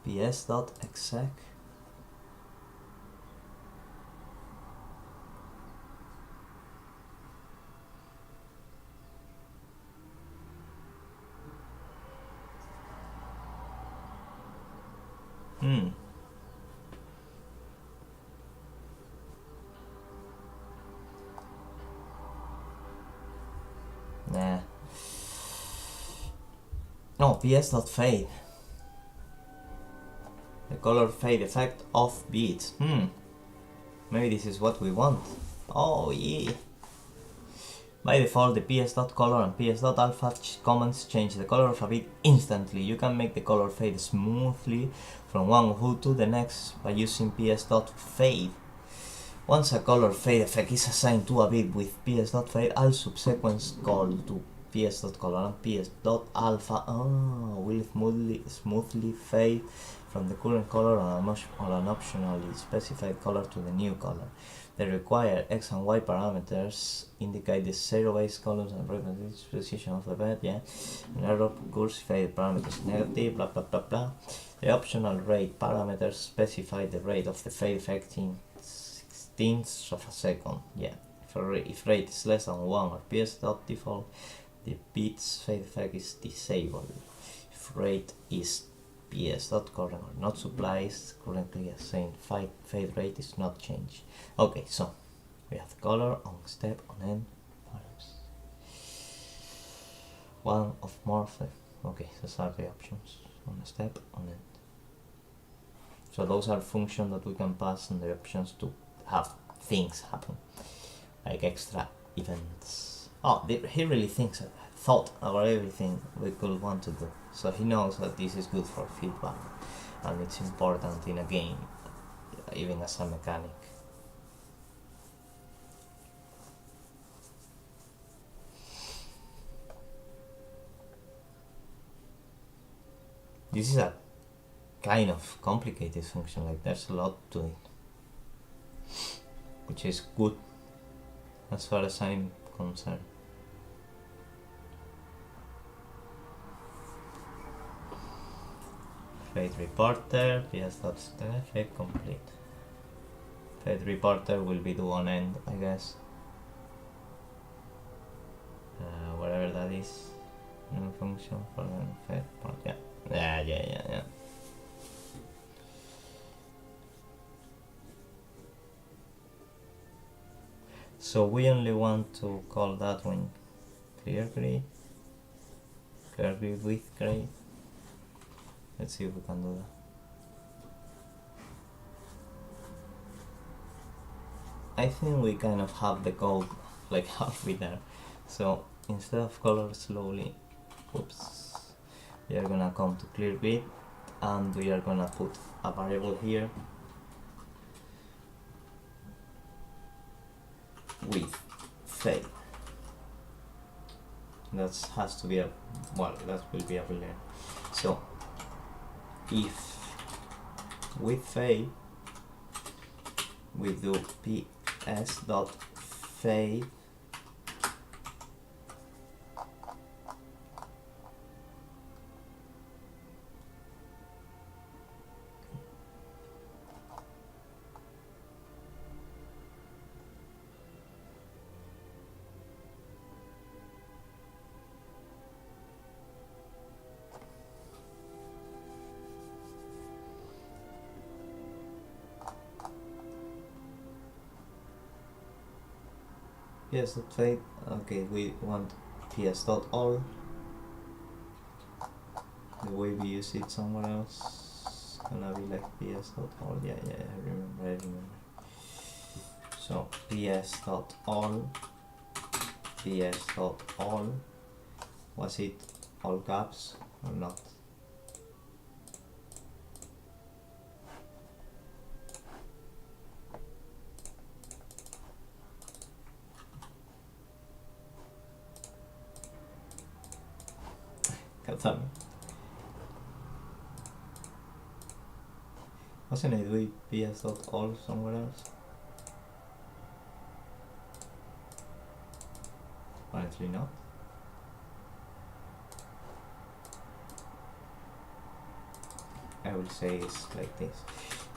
ps.exec. Nah. No, ps.fade. The color fade effect of beats. Maybe this is what we want. Oh yeah. By default, the ps.color and ps.alpha commands change the color of a beat instantly. You can make the color fade smoothly from one hue to the next by using ps.fade. Once a color fade effect is assigned to a beat with ps.fade, all subsequent call to ps.color and ps.alpha will smoothly fade from the current color or an optionally specified color to the new color. The required X and Y parameters indicate the zero-based columns and represent the position of the bed, yeah. And error occurs if the parameter is negative, blah blah blah blah. The optional rate parameters specify the rate of the fade effect in sixteenths of a second, yeah. If rate is less than 1 or ps.default, the beat's fade effect is disabled. If rate is ps.current or not supplies, currently assigned fade rate is not changed. Okay, so we have color on step on end params. One of morph. Okay, those are the options on step on end. So those are functions that we can pass and the options to have things happen, like extra events. Oh, he really thinks thought about everything we could want to do. So he knows that this is good for feedback, and it's important in a game, even as a mechanic. This is a kind of complicated function, like there's a lot to it, which is good as far as I'm concerned. Fate reporter, ps.stf complete. Fate reporter will be the one end, I guess. Whatever that is. No function for the fate part, yeah. So we only want to call that one clear grid with grid. Let's see if we can do that. I think we kind of have the code like halfway there. So instead of color slowly, we are gonna come to clear grid, and we are gonna put a variable here with fade. That has to be a, well, that will be a boolean. So if with fade we do ps.fade ps.fade, okay, we want ps.all, the way we use it somewhere else gonna be like ps.all, yeah, I remember. So ps.all, was it all caps or not? Damn. Wasn't it with ps.all somewhere else? Apparently not. I will say it's like this: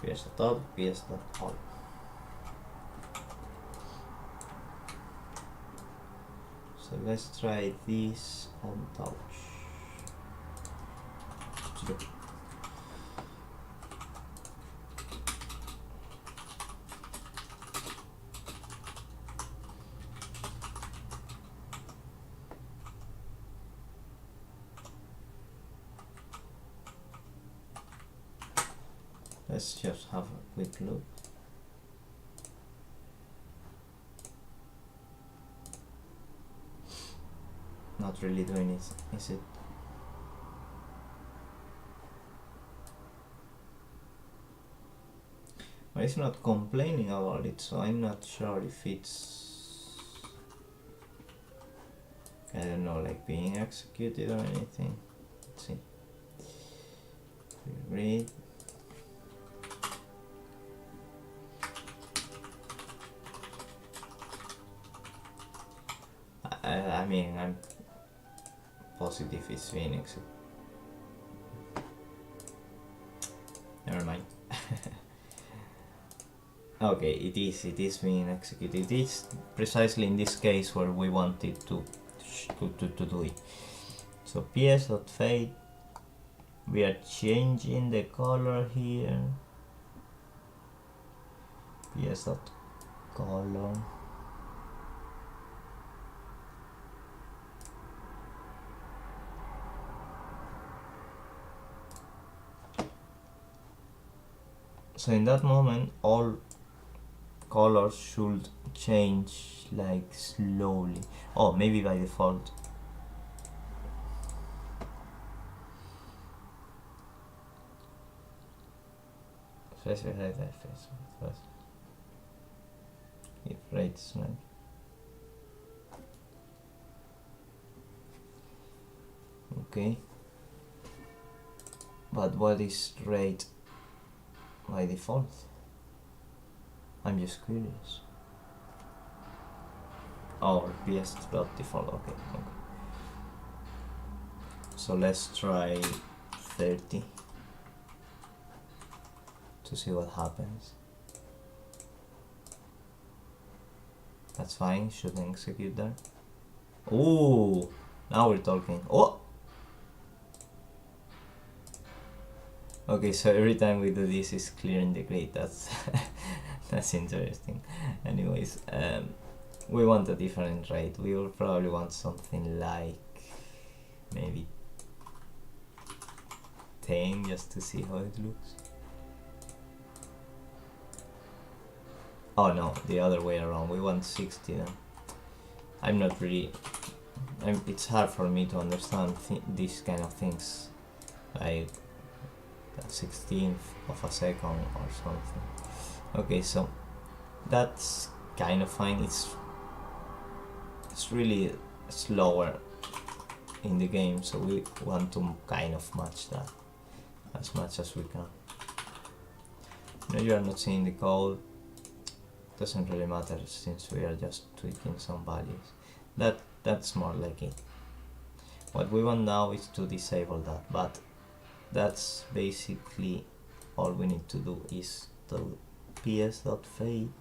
ps.all, ps.all. So let's try this on touch. Let's just have a quick look. Not really doing it, is it? But it's not complaining about it, so I'm not sure if it's, I don't know, like being executed or anything. Let's see. Read. I mean, I'm positive it's being executed. Never mind. Okay, it is being executed. It is precisely in this case where we wanted to do it. So ps.fade, we are changing the color here. ps.color. So in that moment, all colors should change like slowly. Oh, maybe by default Specify the face first. If rate is not. Okay. But what is rate by default? I'm just curious. Oh, PS.default, okay. So let's try 30 to see what happens. That's fine, shouldn't execute there. Ooh, now we're talking. Oh! Okay, so every time we do this is clearing the grid. That's that's interesting. Anyways, we want a different rate. We will probably want something like maybe 10 just to see how it looks. Oh no, the other way around. We want 60 then. I'm not really. It's hard for me to understand these kind of things, like a 16th of a second or something. Okay, so that's kind of fine. It's really slower in the game, so we want to kind of match that as much as we can. No, you are not seeing the code. Doesn't really matter since we are just tweaking some values. That's more like it. What we want now is to disable that, but that's basically all we need to do is to ps.fade,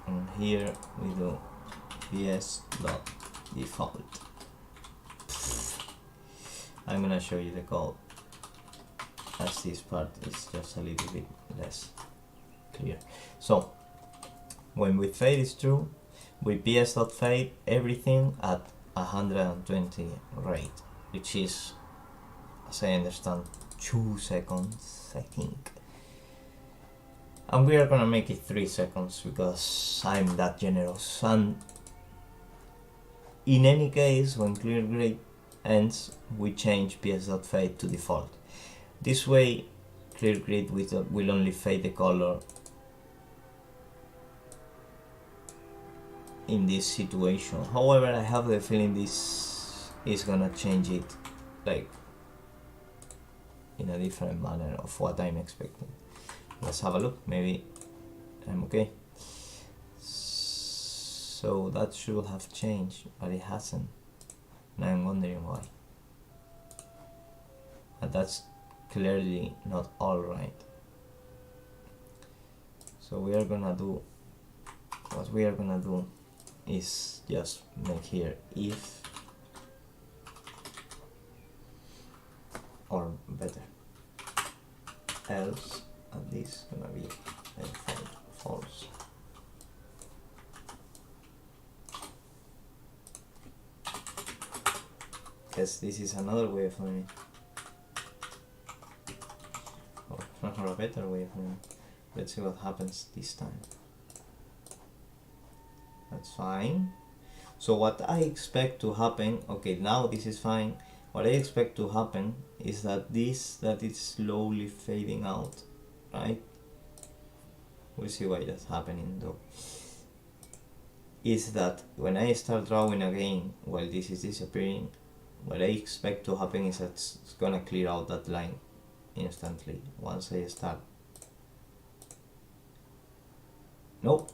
and here we do ps.default. I'm gonna show you the code, as this part is just a little bit less clear. So when we fade is true, we ps.fade everything at 120 rate, which is, as I understand, 2 seconds, I think. And we are gonna make it 3 seconds because I'm that generous. And in any case, when clear grid ends, we change ps.fade to default. This way, clear grid will only fade the color in this situation. However, I have the feeling this is gonna change it, like in a different manner of what I'm expecting. Let's have a look. Maybe I'm okay. So that should have changed, but it hasn't, and I'm wondering why. And that's clearly not all right. So we are gonna do what we are gonna do is just make here if, or better, else, and this gonna be false. Because this is another way of doing it, or a better way of doing it. Let's see what happens this time. That's fine. So what I expect to happen, okay, now this is fine. What I expect to happen is that that is slowly fading out, right? We'll see why that's happening though. Is that when I start drawing again while this is disappearing, what I expect to happen is that it's gonna clear out that line instantly once I start. Nope.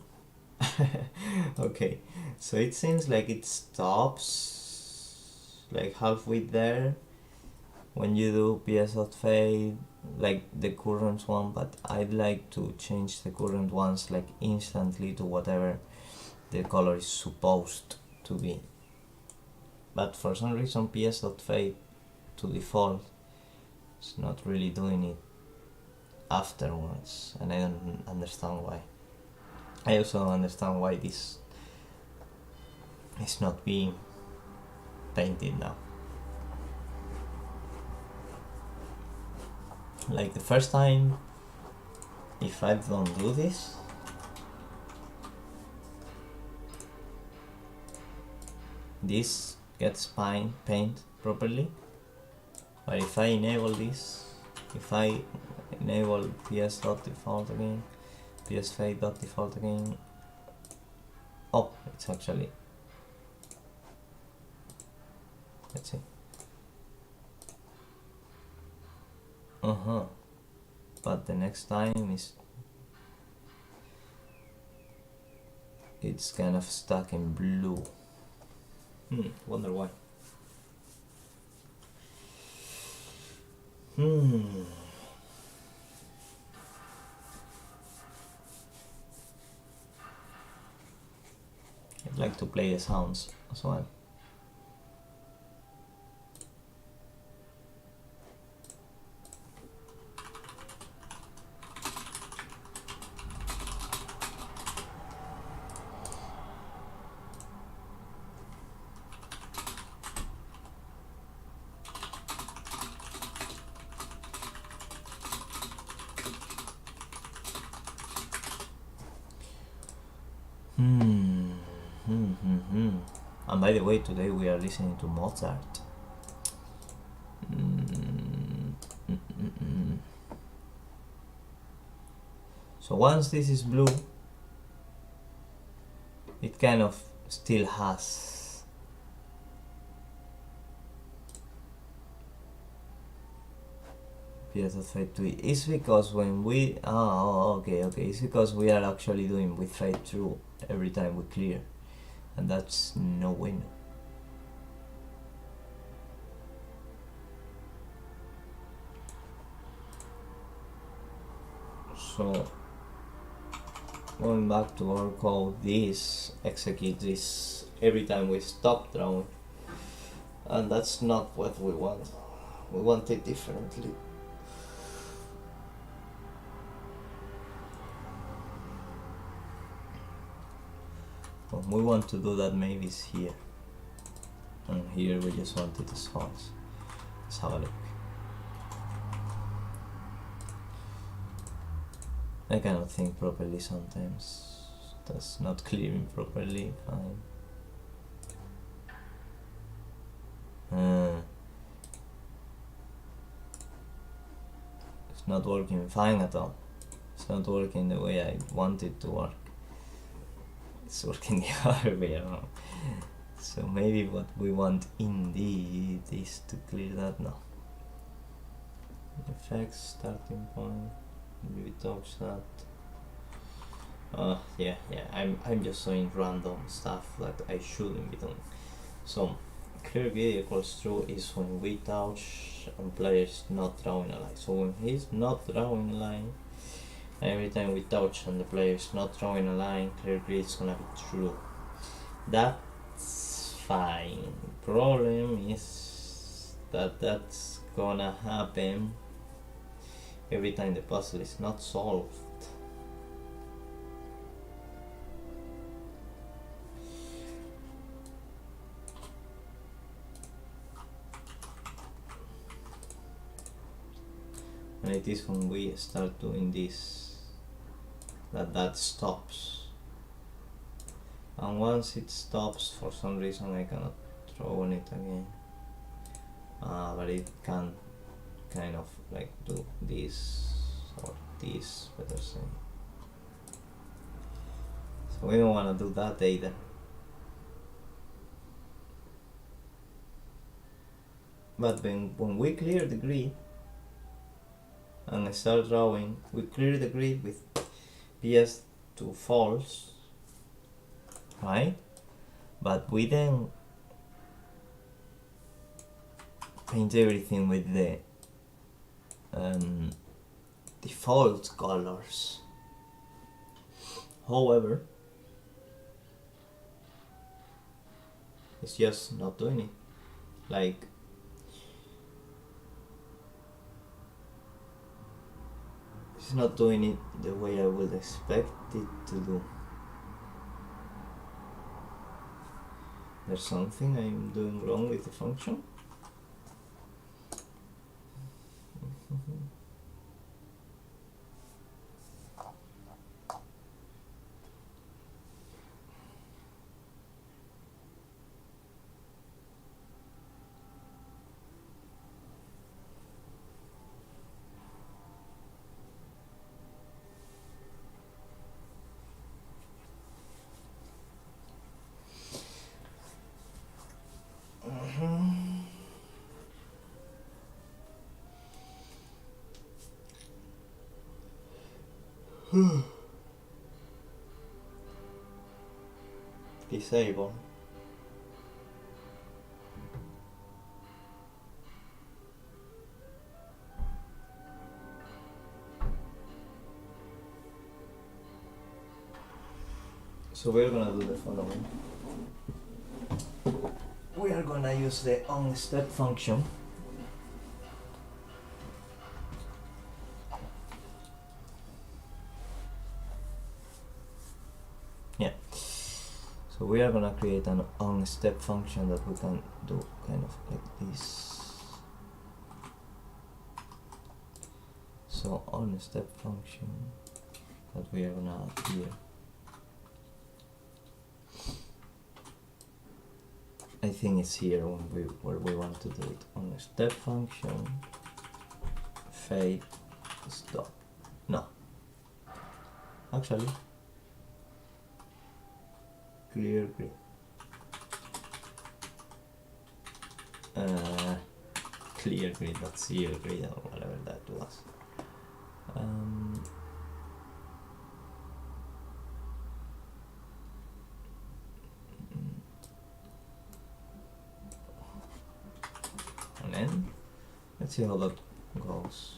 Okay, so it seems like it stops like halfway there when you do ps.fade, like the current one, but I'd like to change the current ones like instantly to whatever the color is supposed to be. But for some reason ps.fade to default is not really doing it afterwards, and I don't understand why. I also don't understand why this is not being painted now. Like the first time, if I don't do this, this gets paint properly, But if I enable this, if I enable ps.default again, ps_fade.default again, oh, it's actually, let's see, but the next time it's kind of stuck in blue. Wonder why. I'd like to play the sounds as well. And by the way, today we are listening to Mozart. So once this is blue, it kind of still has fade to it. It's because when we okay, it's because we are actually doing with fade through every time we clear, and that's no win. So going back to our code, this executes this every time we stop drawing, and that's not what we want. We want it differently. When we want to do that, maybe it's here, and here we just want it as false. Let's have a look. I cannot think properly sometimes. That's not clearing properly. Fine. It's not working fine at all. It's not working the way I want it to work. It's working the other way around. So maybe what we want indeed is to clear that now. Effects, starting point. Maybe touch that. Yeah, I'm just showing random stuff that I shouldn't be doing. So clear grid equals true is when we touch and player is not drawing a line. So when he's not drawing a line, every time we touch and the player is not drawing a line, clear grid is gonna be true. That's fine. Problem is that that's gonna happen every time the puzzle is not solved. And it is when we start doing this that stops. And once it stops, for some reason I cannot throw on it again. But it can kind of like do this or this, better say. So we don't want to do that either. But when we clear the grid and I start drawing, we clear the grid with PS to false, right? But we then paint everything with the default colors. However, it's just not doing it. Like, it's not doing it the way I would expect it to do. There's something I'm doing wrong with the function. Disable. So we're gonna do the following. We are gonna use the onStep function. Yeah. So we are gonna create an onStep function that we can do kind of like this. So onStep function that we are gonna add here. I think it's here where we want to do it. On a step function, fade stop. No, actually, clear grid. Clear grid, not zero grid or whatever that was. And then let's see how that goes.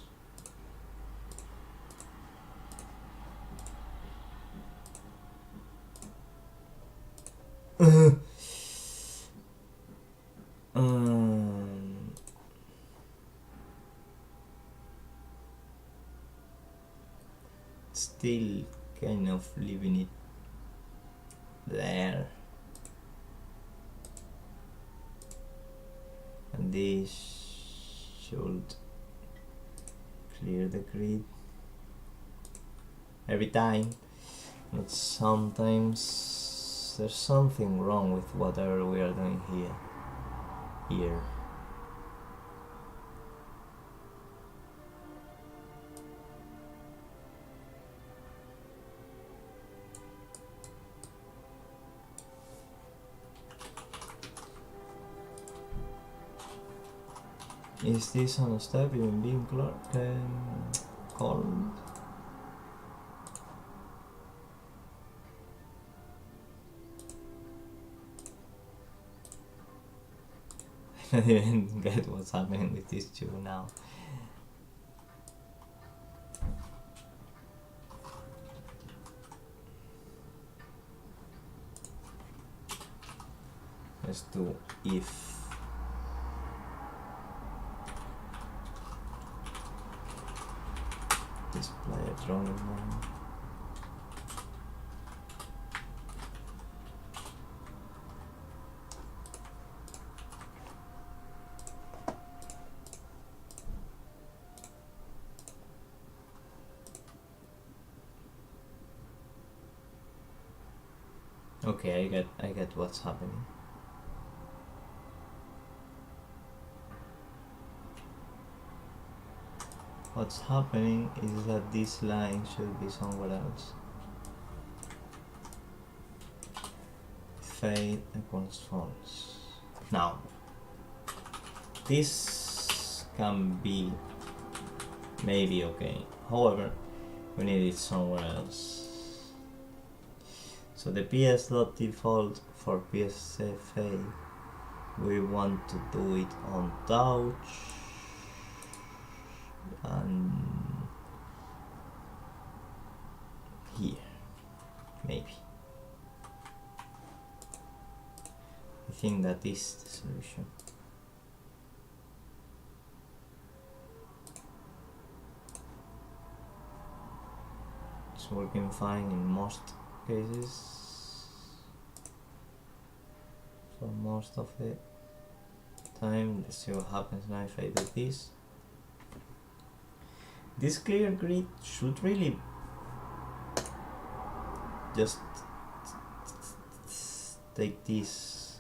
Still kind of leaving it there. And this should clear the grid every time, but sometimes there's something wrong with whatever we are doing here. Is this on a step even being called? I don't even get what's happening with these two now. Let's do if. Display a drawing one. Okay, I get what's happening. What's happening is that this line should be somewhere else. Fade equals false. Now, this can be maybe okay. However, we need it somewhere else. So the ps.default for PSFA, we want to do it on touch. And here, maybe. I think that is the solution. It's working fine in most cases. For most of the time. Let's see what happens now if I do this. This clear grid should really just take this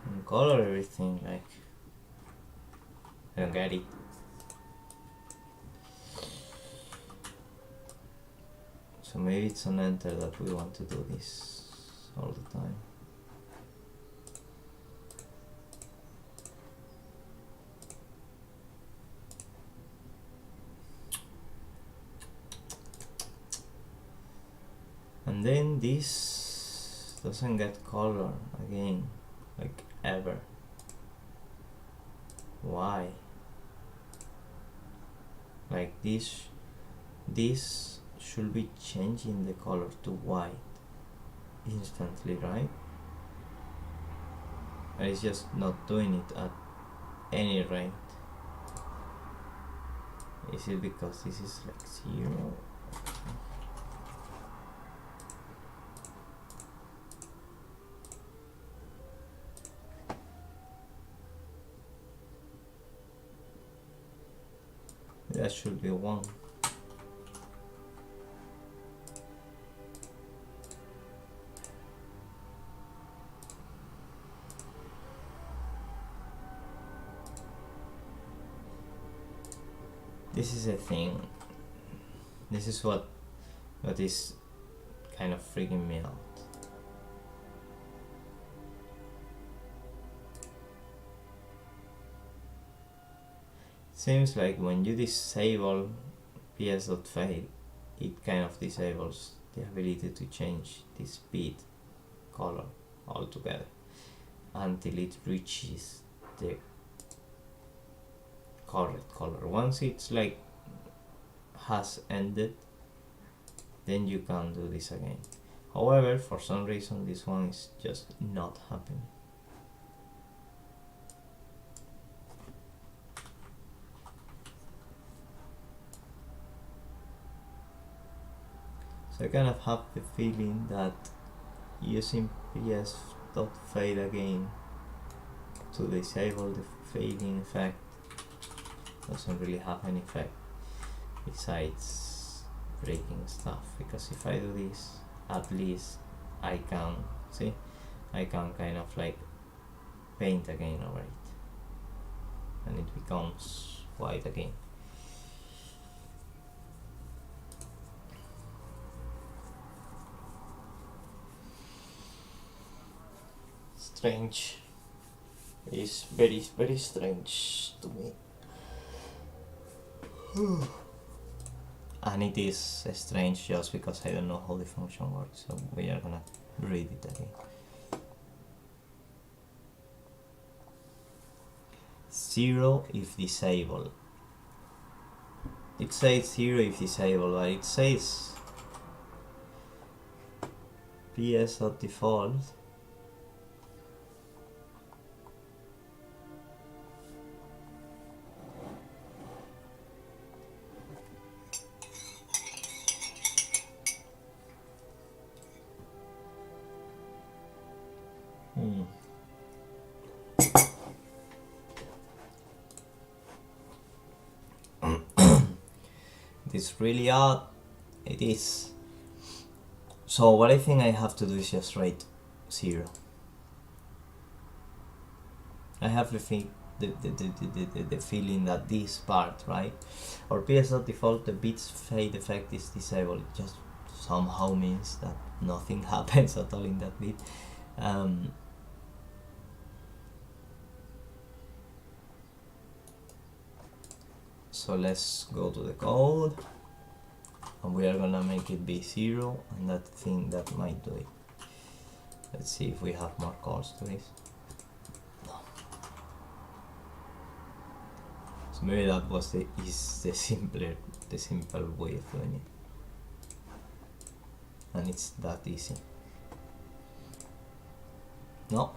and color everything, like, I don't get it. So maybe it's on enter that we want to do this all the time. And then this doesn't get color again, like ever. Why? Like this should be changing the color to white instantly, right? And it's just not doing it at any rate. Is it because this is like 0? That should be 1. This is a thing. This is what is kind of freaking me out. Seems like when you disable ps.fade, it kind of disables the ability to change the speed color altogether until it reaches the correct color. Once it's like has ended, then you can do this again. However, for some reason this one is just not happening. So I kind of have the feeling that using ps.fade again to disable the fading effect doesn't really have any effect besides breaking stuff, because if I do this, at least I can see, I can kind of like paint again over it and it becomes white again. Strange. It's very, very strange to me. And it is strange just because I don't know how the function works, so we are gonna read it again. 0 if disabled. It says 0 if disabled, but it says ps.default. It's really odd. It is. So what I think I have to do is just write 0. I have the feeling that this part, right, or ps.default, the bits fade effect is disabled. It just somehow means that nothing happens at all in that bit. So let's go to the code and we are gonna make it be 0, and that thing that might do it. Let's see if we have more calls to this. No. So maybe that was the simple way of doing it, and it's that easy. No.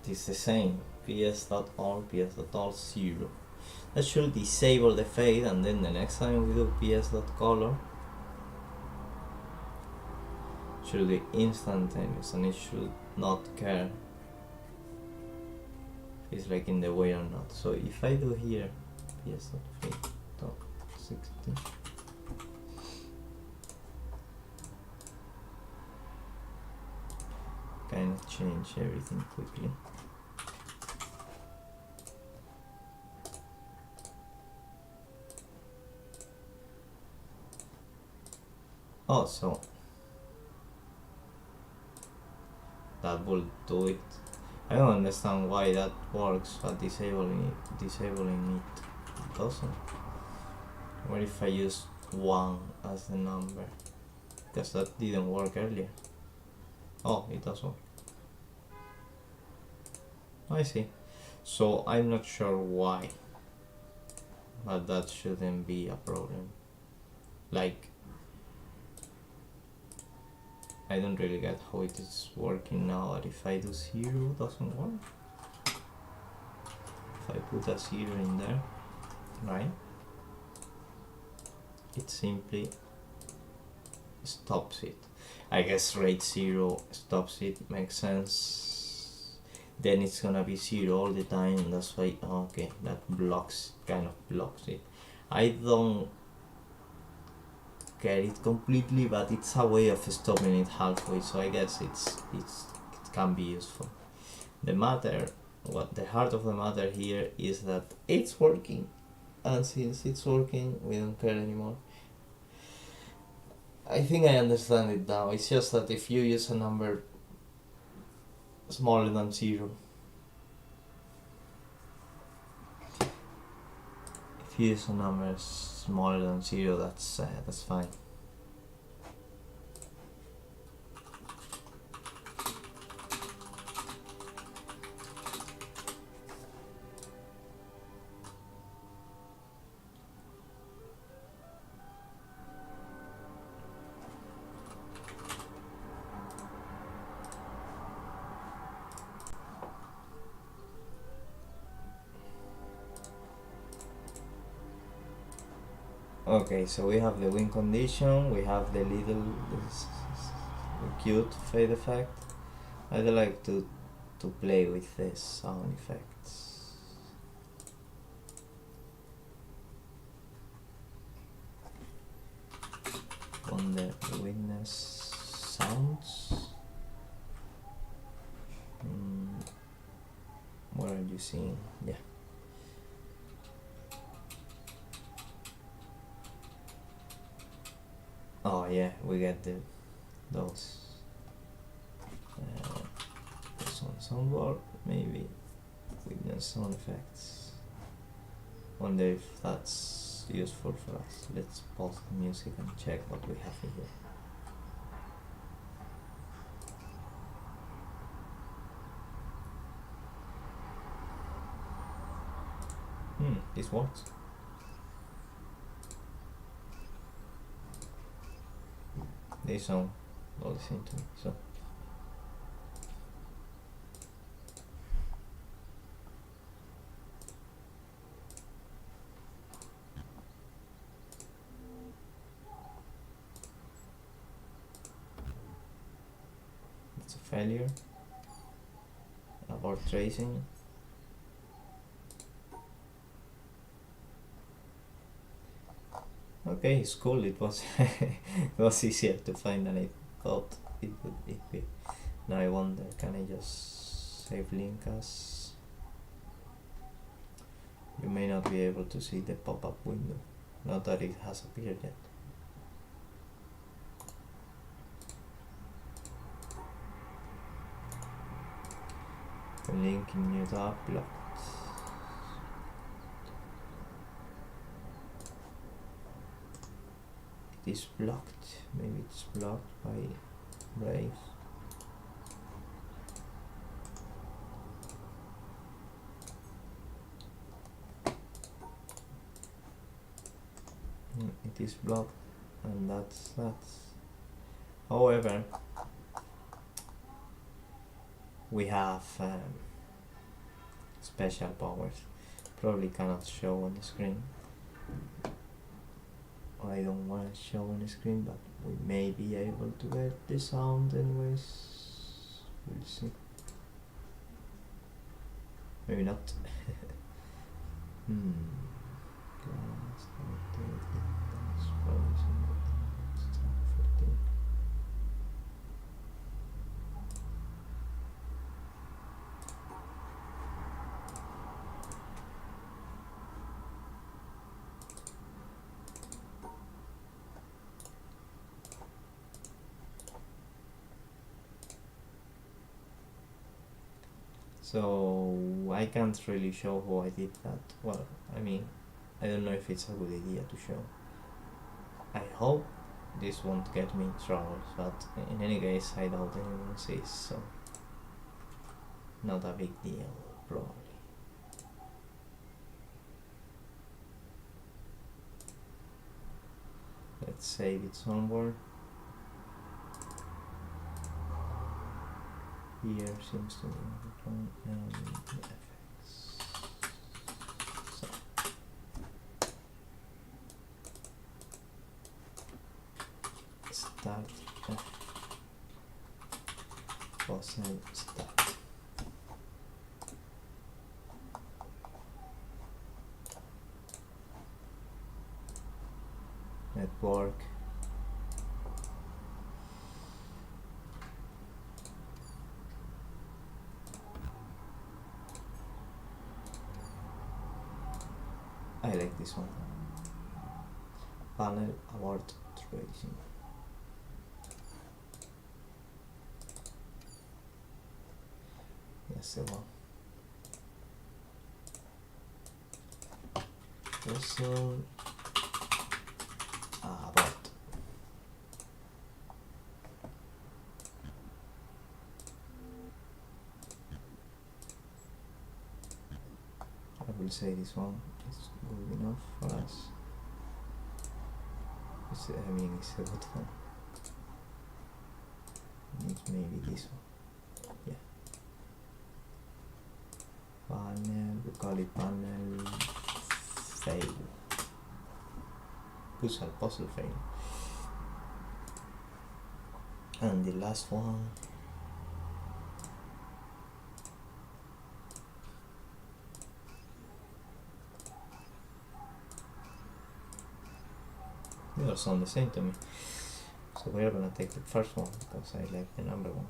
It's the same, ps.all, ps.all 0. That should disable the fade, and then the next time we do ps.color should be instantaneous, and it should not care if it's like in the way or not. So if I do here ps.fade.60, kind of change everything quickly. Oh, so that will do it. I don't understand why that works, but disabling it doesn't. What if I use 1 as the number? Because that didn't work earlier. Oh, it does work. I see. So I'm not sure why, but that shouldn't be a problem. Like, I don't really get how it is working now, but if I do 0, it doesn't work. If I put a 0 in there, right, it simply stops it. I guess rate 0 stops it, makes sense. Then it's gonna be 0 all the time, and that's why, okay, that kind of blocks it. I don't get it completely, but it's a way of stopping it halfway, so I guess it can be useful. The heart of the matter here is that it's working, and since it's working, we don't care anymore. I think I understand it now. It's just that if you use a number smaller than 0, if you use a number smaller than 0, that's fine. Okay, so we have the win condition, we have the cute fade effect. I'd like to play with this sound effects. On the witness sounds. What are you seeing? Yeah. Oh yeah, we get those on soundboard, maybe witness sound effects. Wonder if that's useful for us. Let's pause the music and check what we have in here. This works. They sound all the same to me, so. It's a failure. Abort tracing. Okay, it's cool. It was it was easier to find than I thought it would be. Now I wonder, can I just save link as? You may not be able to see the pop-up window, not that it has appeared yet. The link in new tab blocked. It is blocked. Maybe it's blocked by Brave. It is blocked, and that's. However, we have special powers. Probably cannot show on the screen. I don't want to show on the screen, but we may be able to get the sound anyways. We'll see. Maybe not. So I can't really show how I did that. Well, I mean, I don't know if it's a good idea to show. I hope this won't get me in trouble, but in any case I doubt anyone sees, so not a big deal, probably. Let's save it somewhere. Here seems to be effects. So. Start fossil start. Network. I like this one. Panel award tracing. Yes, the one. Also, about. I will say this one is good enough for us. It's a good one. It's maybe this one. Yeah. Panel, we call it panel fail. Puzzle fail. And the last one. They all sound the same to me. So we are gonna take the first one because I like the number one.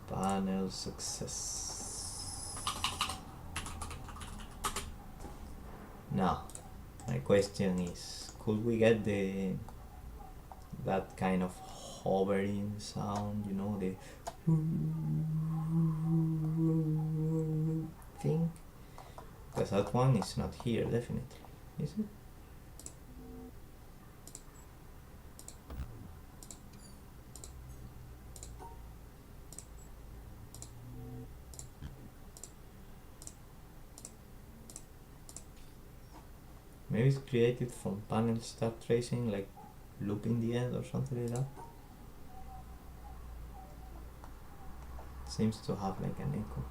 Panel success. Now, my question is, could we get that kind of hovering sound, you know, the thing? Because that one is not here, definitely, is it? Maybe it's created from panel start tracing, like loop in the end or something like that. Seems to have like an echo.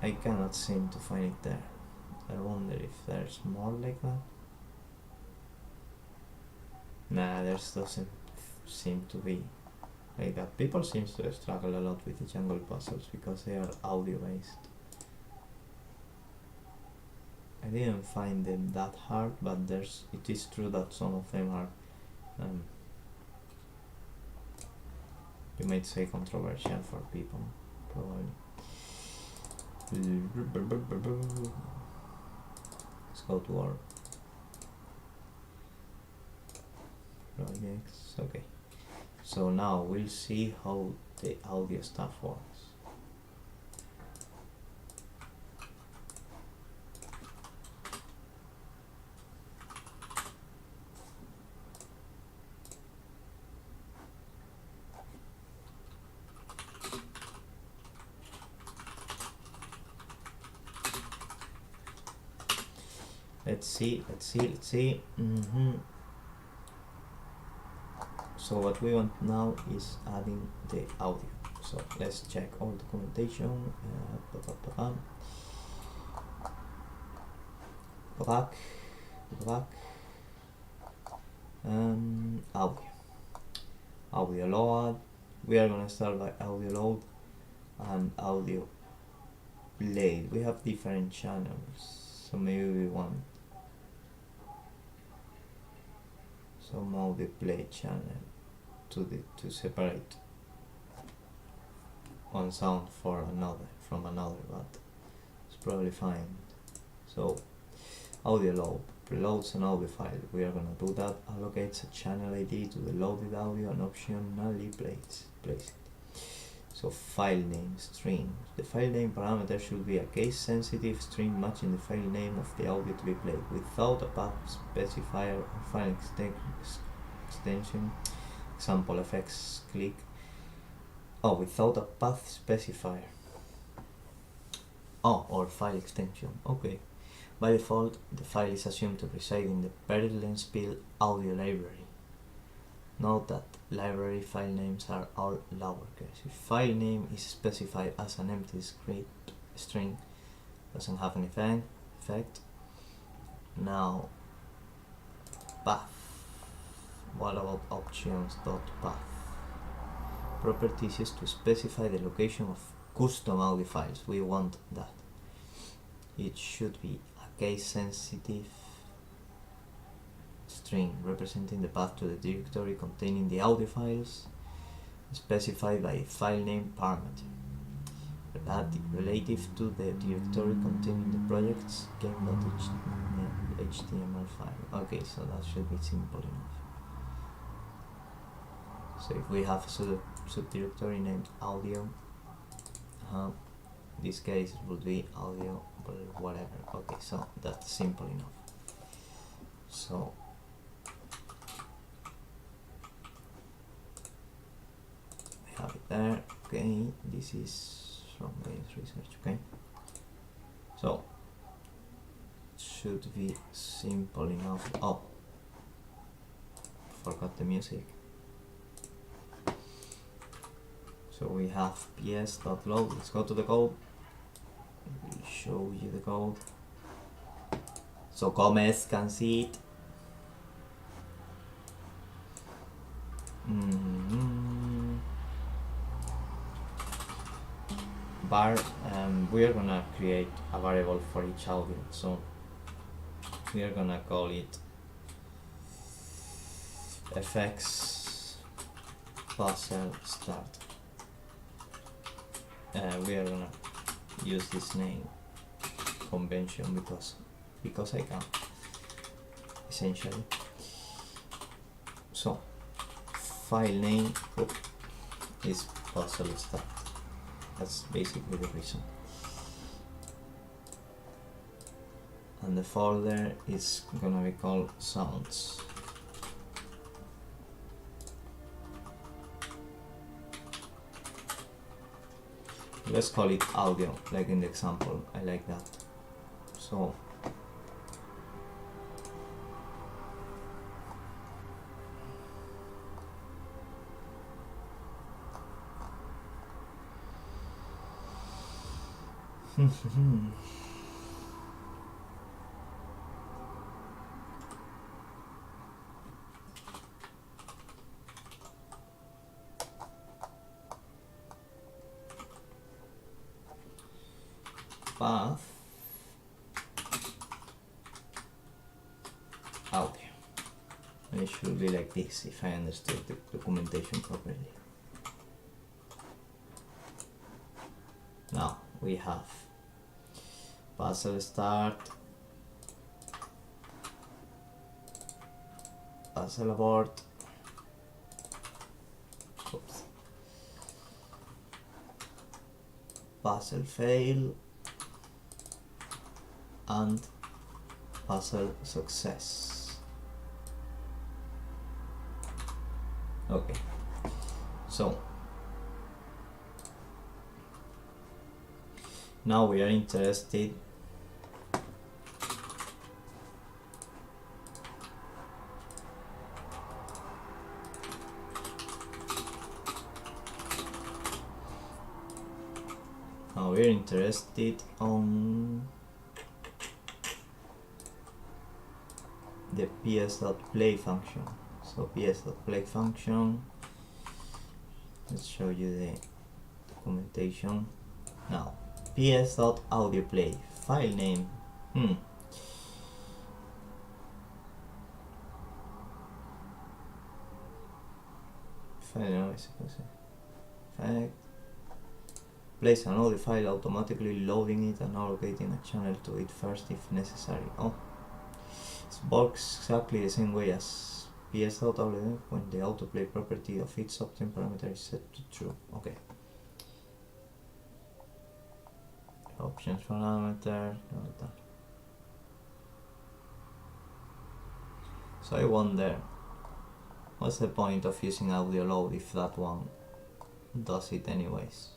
I cannot seem to find it there. I wonder if there's more like that. Nah, there doesn't seem to be like that. People seem to struggle a lot with the jungle puzzles because they are audio based. I didn't find them that hard, but it is true that some of them are, you might say, controversial for people, probably. Let's go to our projects. Okay, so now we'll see how the audio stuff works. Let's see. So what we want now is adding the audio. So let's check all documentation. Back. Audio load. We are gonna start by audio load and audio play. We have different channels, so maybe we want some audio play channel to separate one sound from another, but it's probably fine. So audio load preloads an audio file. We are gonna do that. Allocates a channel ID to the loaded audio and optionally plays it. So file name string. The file name parameter should be a case-sensitive string matching the file name of the audio to be played without a path specifier or file extension. Example fx click. Oh, without a path specifier. Oh, or file extension. Okay. By default, the file is assumed to reside in the Perlenspiel audio library. Note that library file names are all lowercase. If file name is specified as an empty script string, doesn't have an effect. Now, path. What about options.path? Properties is to specify the location of custom audio files. We want that. It should be a case-sensitive string representing the path to the directory containing the audio files, specified by a file name parameter relative to the directory containing the project's game.html file. Okay, so that should be simple enough. So if we have a subdirectory named audio, in this case it would be audio, but whatever. Okay, so that's simple enough. So we have it there. Okay, this is from Games Research. Okay, so it should be simple enough. Oh, forgot the music. So we have ps.load. Let's go to the code. We'll show you the code so Gomez can see it. Bar, we are gonna create a variable for each audio, so we are gonna call it fx puzzle start. We are gonna use this name convention because I can, essentially. So file name is puzzle start. That's basically the reason. And the folder is gonna be called sounds. Let's call it audio, like in the example. I like that. So path audio, and it should be like this if I understood the documentation properly. Now we have puzzle start, puzzle abort, puzzle fail, and puzzle success. Okay, so now we are interested on the ps.play function. So ps.play function, let's show you the documentation. Now ps.audioplay file name, file name is fact place an audio file, automatically loading it and allocating a channel to it first if necessary. Oh, it works exactly the same way as ps.audio when the autoplay property of its option parameter is set to true. Okay, Options parameter. So I wonder, what's the point of using audio load if that one does it anyways?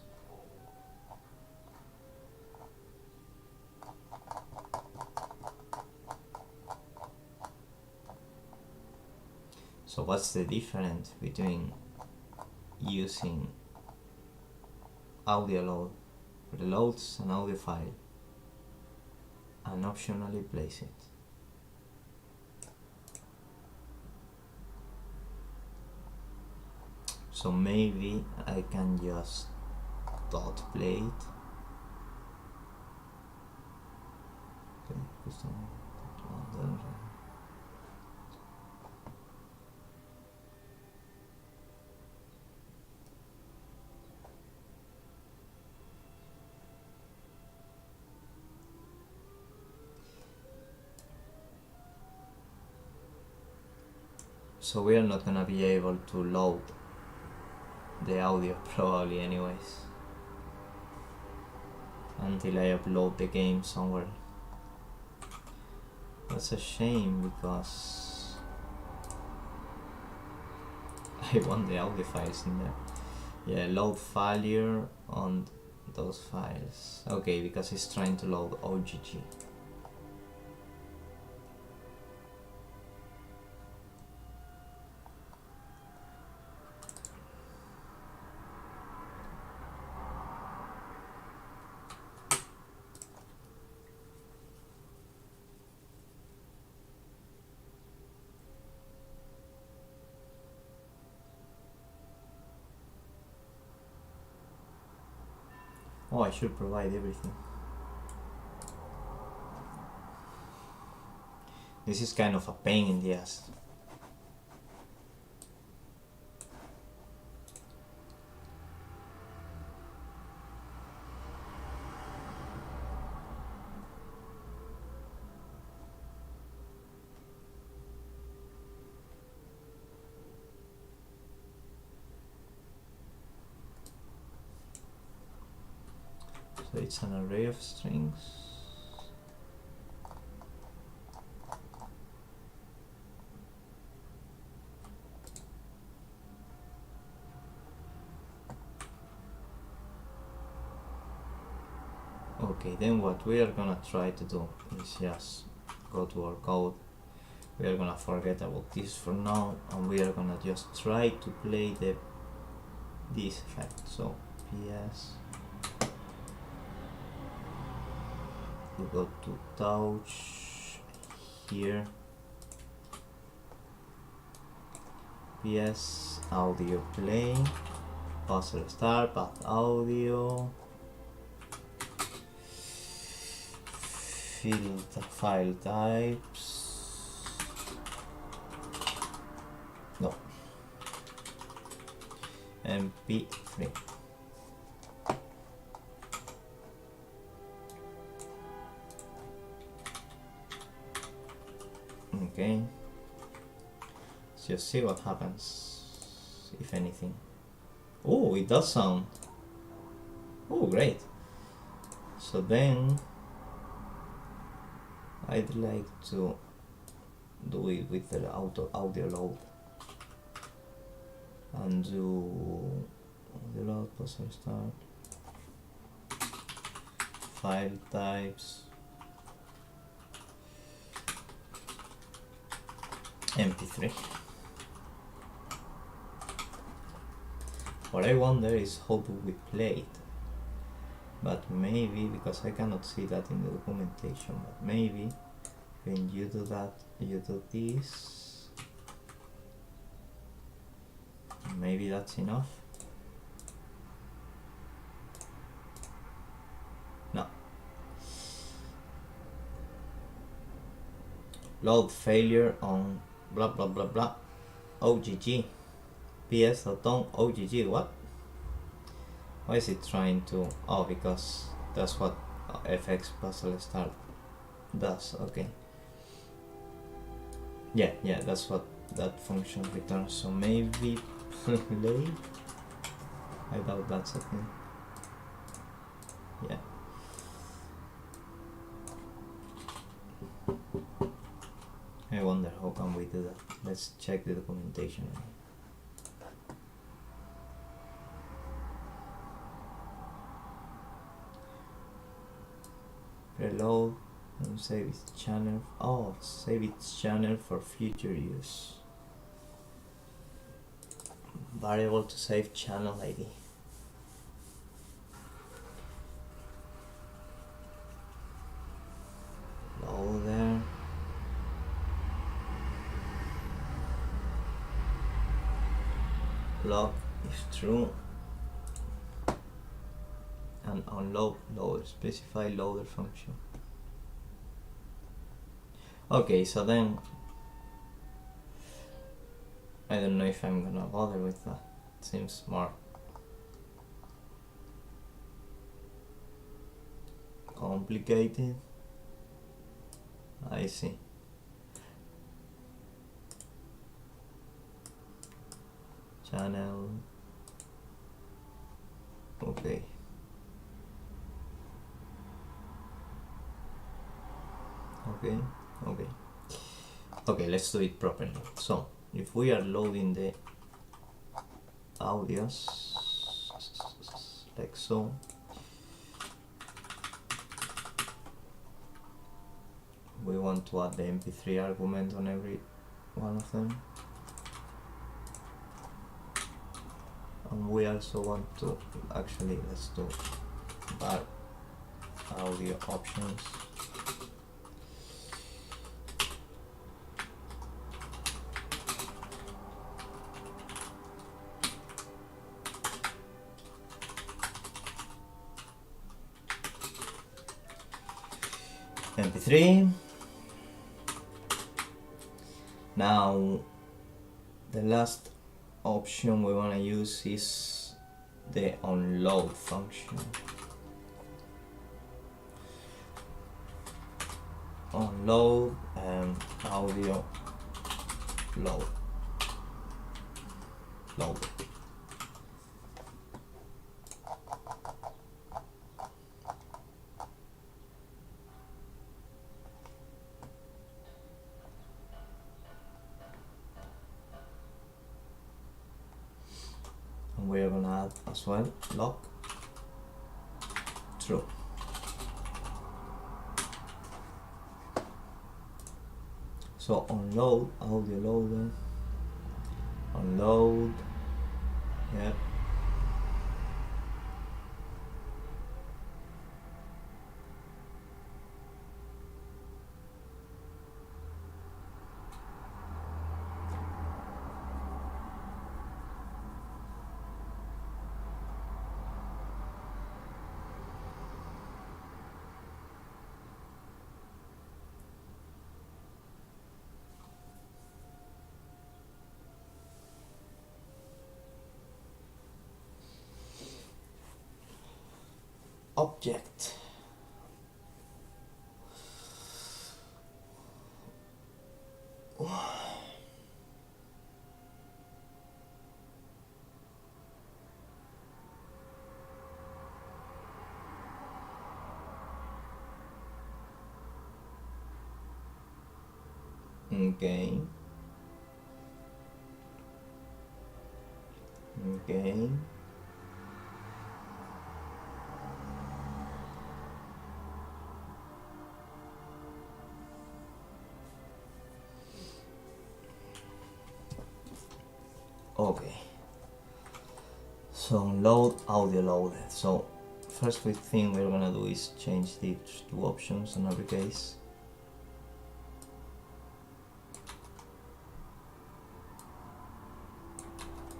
So what's the difference between using audio load, reloads an audio file and optionally place it? So maybe I can just dot play it. Okay, so we are not gonna be able to load the audio probably anyways until I upload the game somewhere. That's a shame because I want the audio files in there. Yeah, load failure on those files. Okay, because it's trying to load OGG. Oh, I should provide everything. This is kind of a pain in the ass. So it's an array of strings. Okay, then what we are gonna try to do is just go to our code. We are gonna forget about this for now, and we are gonna just try to play this effect. So PS, we go to touch here, PS audio play, puzzle start, path audio, filter file types, no, MP3. Okay, let's just see what happens, if anything. Oh, it does sound. Oh, great. So then I'd like to do it with the audio load and do audio load, puzzle start, file types, MP3. What I wonder is how do we play it, but maybe, because I cannot see that in the documentation, but maybe when you do that, you do this, maybe that's enough. No. Load failure on blah blah blah blah OGG ps.on OGG. What? Why is it trying to? Oh, because that's what fx puzzle start does. Okay. Yeah, that's what that function returns. So maybe play. I doubt that's a thing. Yeah. I wonder how can we do that. Let's check the documentation. Preload and save its channel. Oh, save its channel for future use. Variable to save channel ID. Load there. Log if true. And unload loader. Specify loader function. Okay, so then I don't know if I'm gonna bother with that. It seems smart. Complicated. I see. Channel. Okay. Okay, let's do it properly. So if we are loading the audios like so, we want to add the mp3 argument on every one of them, and we also want to actually, let's do bar audio options. mp3. Now the last option we want to use is the unload function. Unload audio load. And we're gonna add as well log true. So unload audio loader, unload, yeah. Object. Okay. Okay, so load audio loaded. So first thing we're gonna do is change these two options in every case.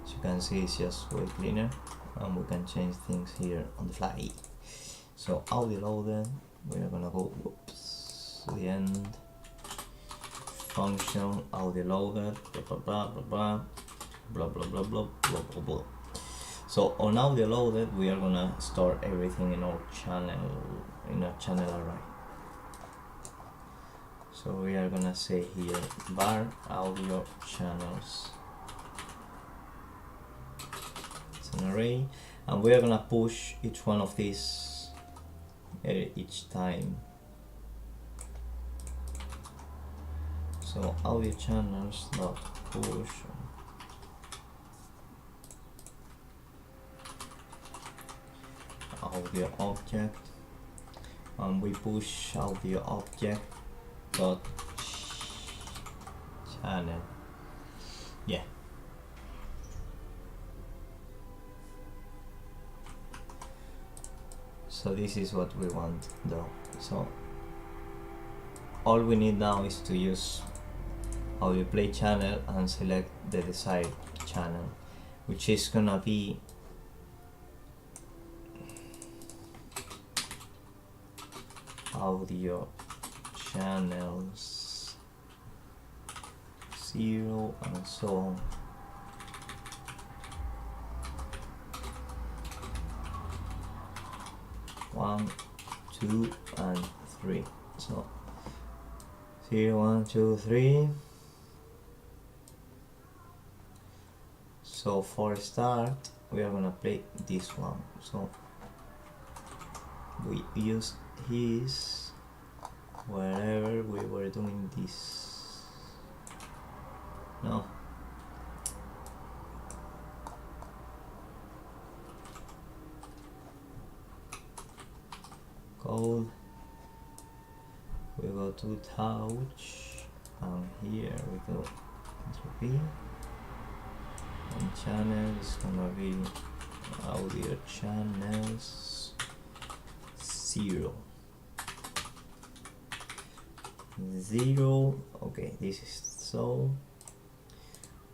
As you can see, it's just way cleaner, and we can change things here on the fly. So audio loaded, we're gonna go to the end function audio loaded, blah blah blah blah blah blah blah blah blah blah blah blah. So on audio loaded, we are gonna store everything in our channel, in a channel array. So we are gonna say here bar audio channels. It's an array, and we are gonna push each one of these each time. So So audio channels dot push audio object, and we push audio object dot channel. Yeah. So this is what we want though. So all we need now is to use audio play channel and select the desired channel, which is gonna be audio channels 0 and so on. One, 2, and 3. So 0, 1, 2, 3. So for start, we are gonna play this one. So we use his wherever we were doing this. No. Code. We go to touch, and here we go entropy. And channel is gonna be audio channels 0. 0. Okay, this is so.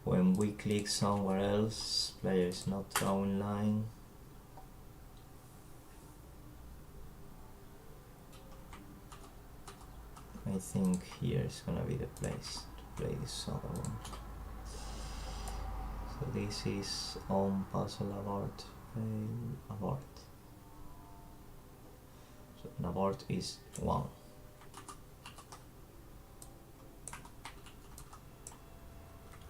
When we click somewhere else, player is not drawing line. I think here is gonna be the place to play this other one. So this is on puzzle abort, fail, abort. So an abort is 1.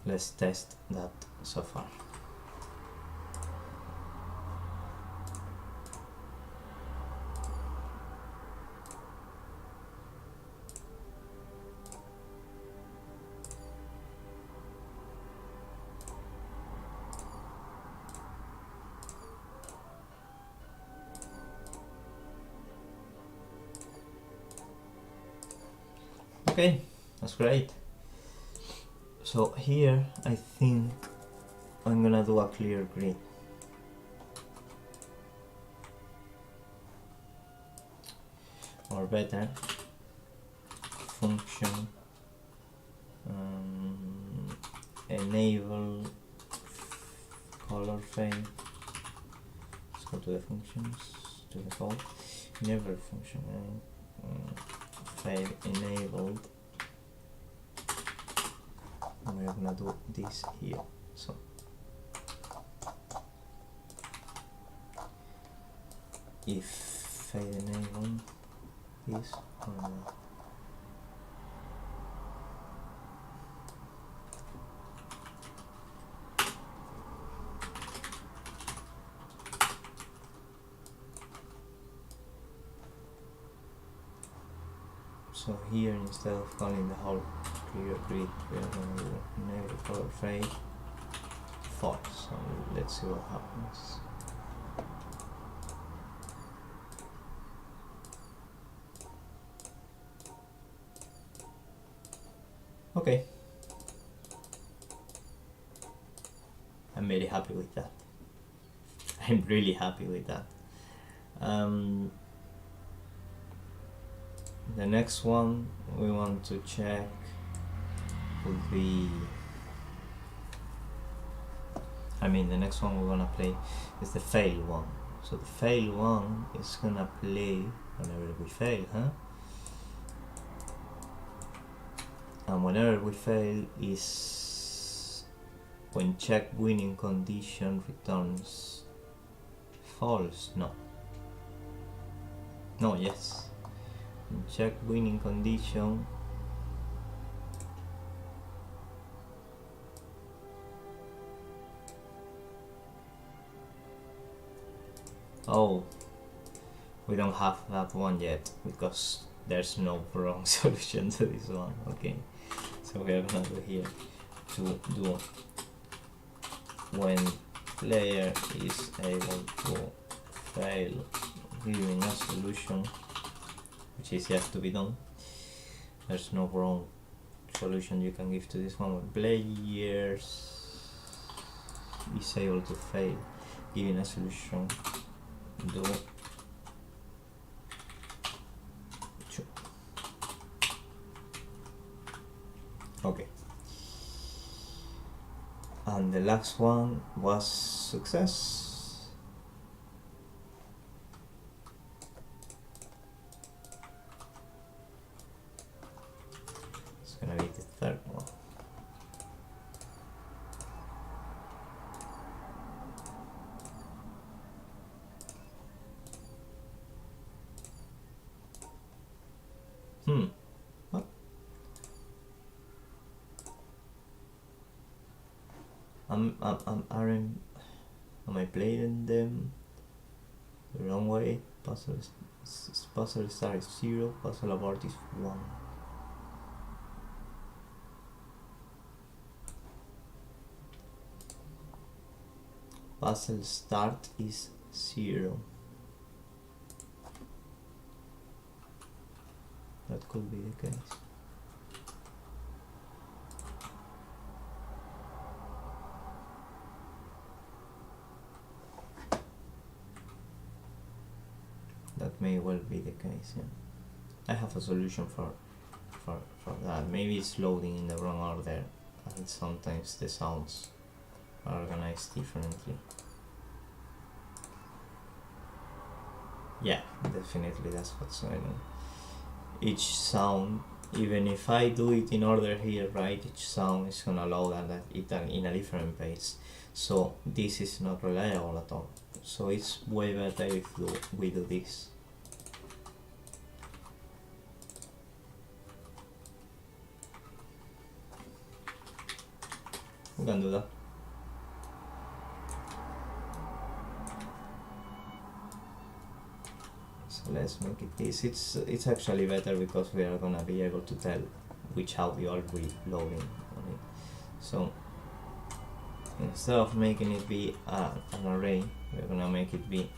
Let's test that so far. Okay, that's great. So here I think I'm gonna do a clear grid. Or better, function enable color fade. Let's go to the functions, to the code. Enable function fade enabled. And we're gonna do this here. So if fade enable this or not. So here, instead of calling the whole clear grid, we are going to enable color fade false. So let's see what happens. Okay, I'm very happy with that. I'm really happy with that. The next one we want to check would be, the next one we're gonna play is the fail one. So the fail one is gonna play whenever we fail, and whenever we fail is when check winning condition returns false. No, yes. Check winning condition we don't have that one yet because there's no wrong solution to this one. Okay, So we are gonna do here to do when player is able to fail giving a solution, which is yet to be done. There's no wrong solution you can give to this one. When players is able to fail giving a solution, do two. Okay. And the last one was success. It's gonna be the third one. What? Am I playing them the wrong way? Puzzle start is 0, puzzle abort is 1. Puzzle start is 0. That could be the case. That may well be the case, yeah. I have a solution for that. Maybe it's loading in the wrong order, and sometimes the sounds are organized differently. Yeah, definitely that's what's going on. Each sound, even if I do it in order here, right, each sound is gonna load at it in a different pace. So this is not reliable at all. So it's way better if we do this. We can do that. So let's make it this. It's actually better because we are gonna be able to tell which audio are we loading on it. So instead of making it be an array, we're gonna make it be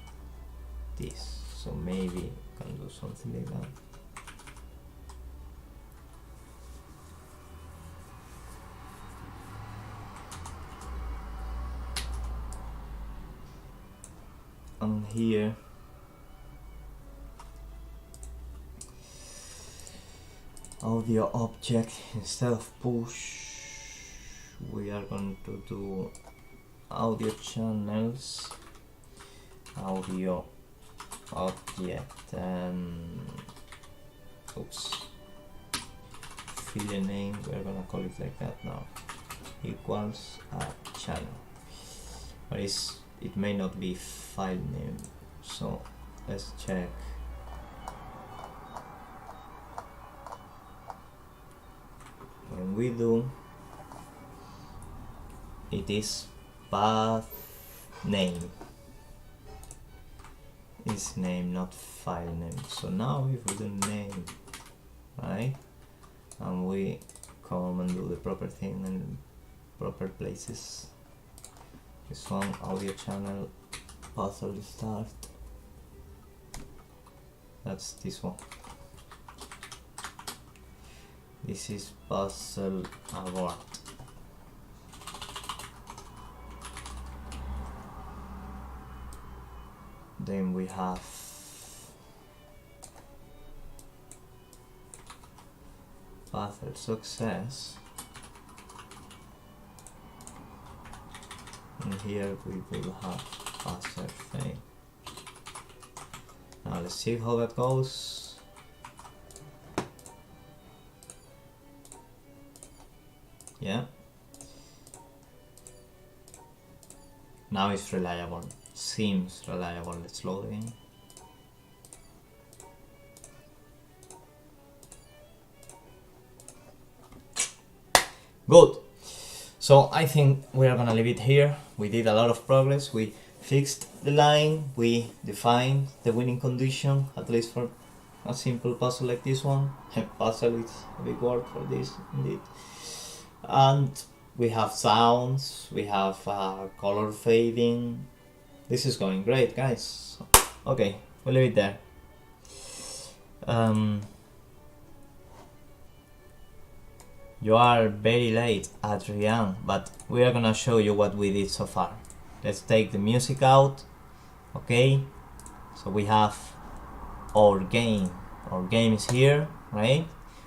this. So maybe we can do something like that. And here audio object, instead of push, we are going to do audio channels, audio object, oops, file name, we're gonna call it like that now, equals a channel, but it may not be file name, so let's check. When we do, it is path name, is name, not file name. So now if we do name, right, and we come and do the proper thing in proper places, this one, audio channel, puzzle start, that's this one. This is puzzle abort. Then we have puzzle success. And here we will have puzzle fail. Now let's see how that goes. Yeah. Now it's reliable. Seems reliable. Let's load again. Good. So I think we are gonna leave it here. We did a lot of progress. We fixed the line. We defined the winning condition, at least for a simple puzzle like this one. Puzzle is a big word for this, indeed. And we have sounds, we have color fading. This is going great, guys. Okay, we'll leave it there. You are very late, Adrian, but we are gonna show you what we did so far. Let's take the music out. Okay, so we have our game. Our game is here, right?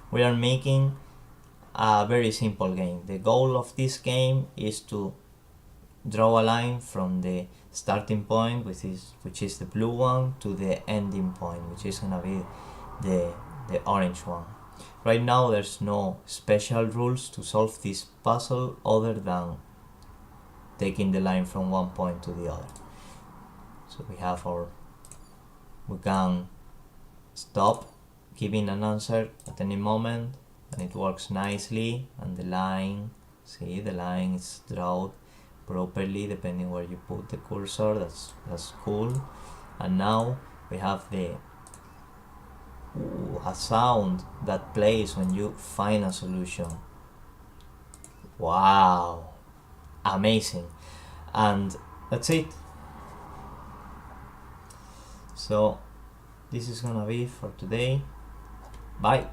We are making a very simple game. The goal of this game is to draw a line from the starting point, which is the blue one, to the ending point, which is gonna be the orange one. Right now there's no special rules to solve this puzzle other than taking the line from one point to the other. So we can stop giving an answer at any moment, and it works nicely, and the line is drawn properly depending where you put the cursor. That's cool. And now we have a sound that plays when you find a solution. Wow, amazing. And that's it. So this is gonna be for today. Bye.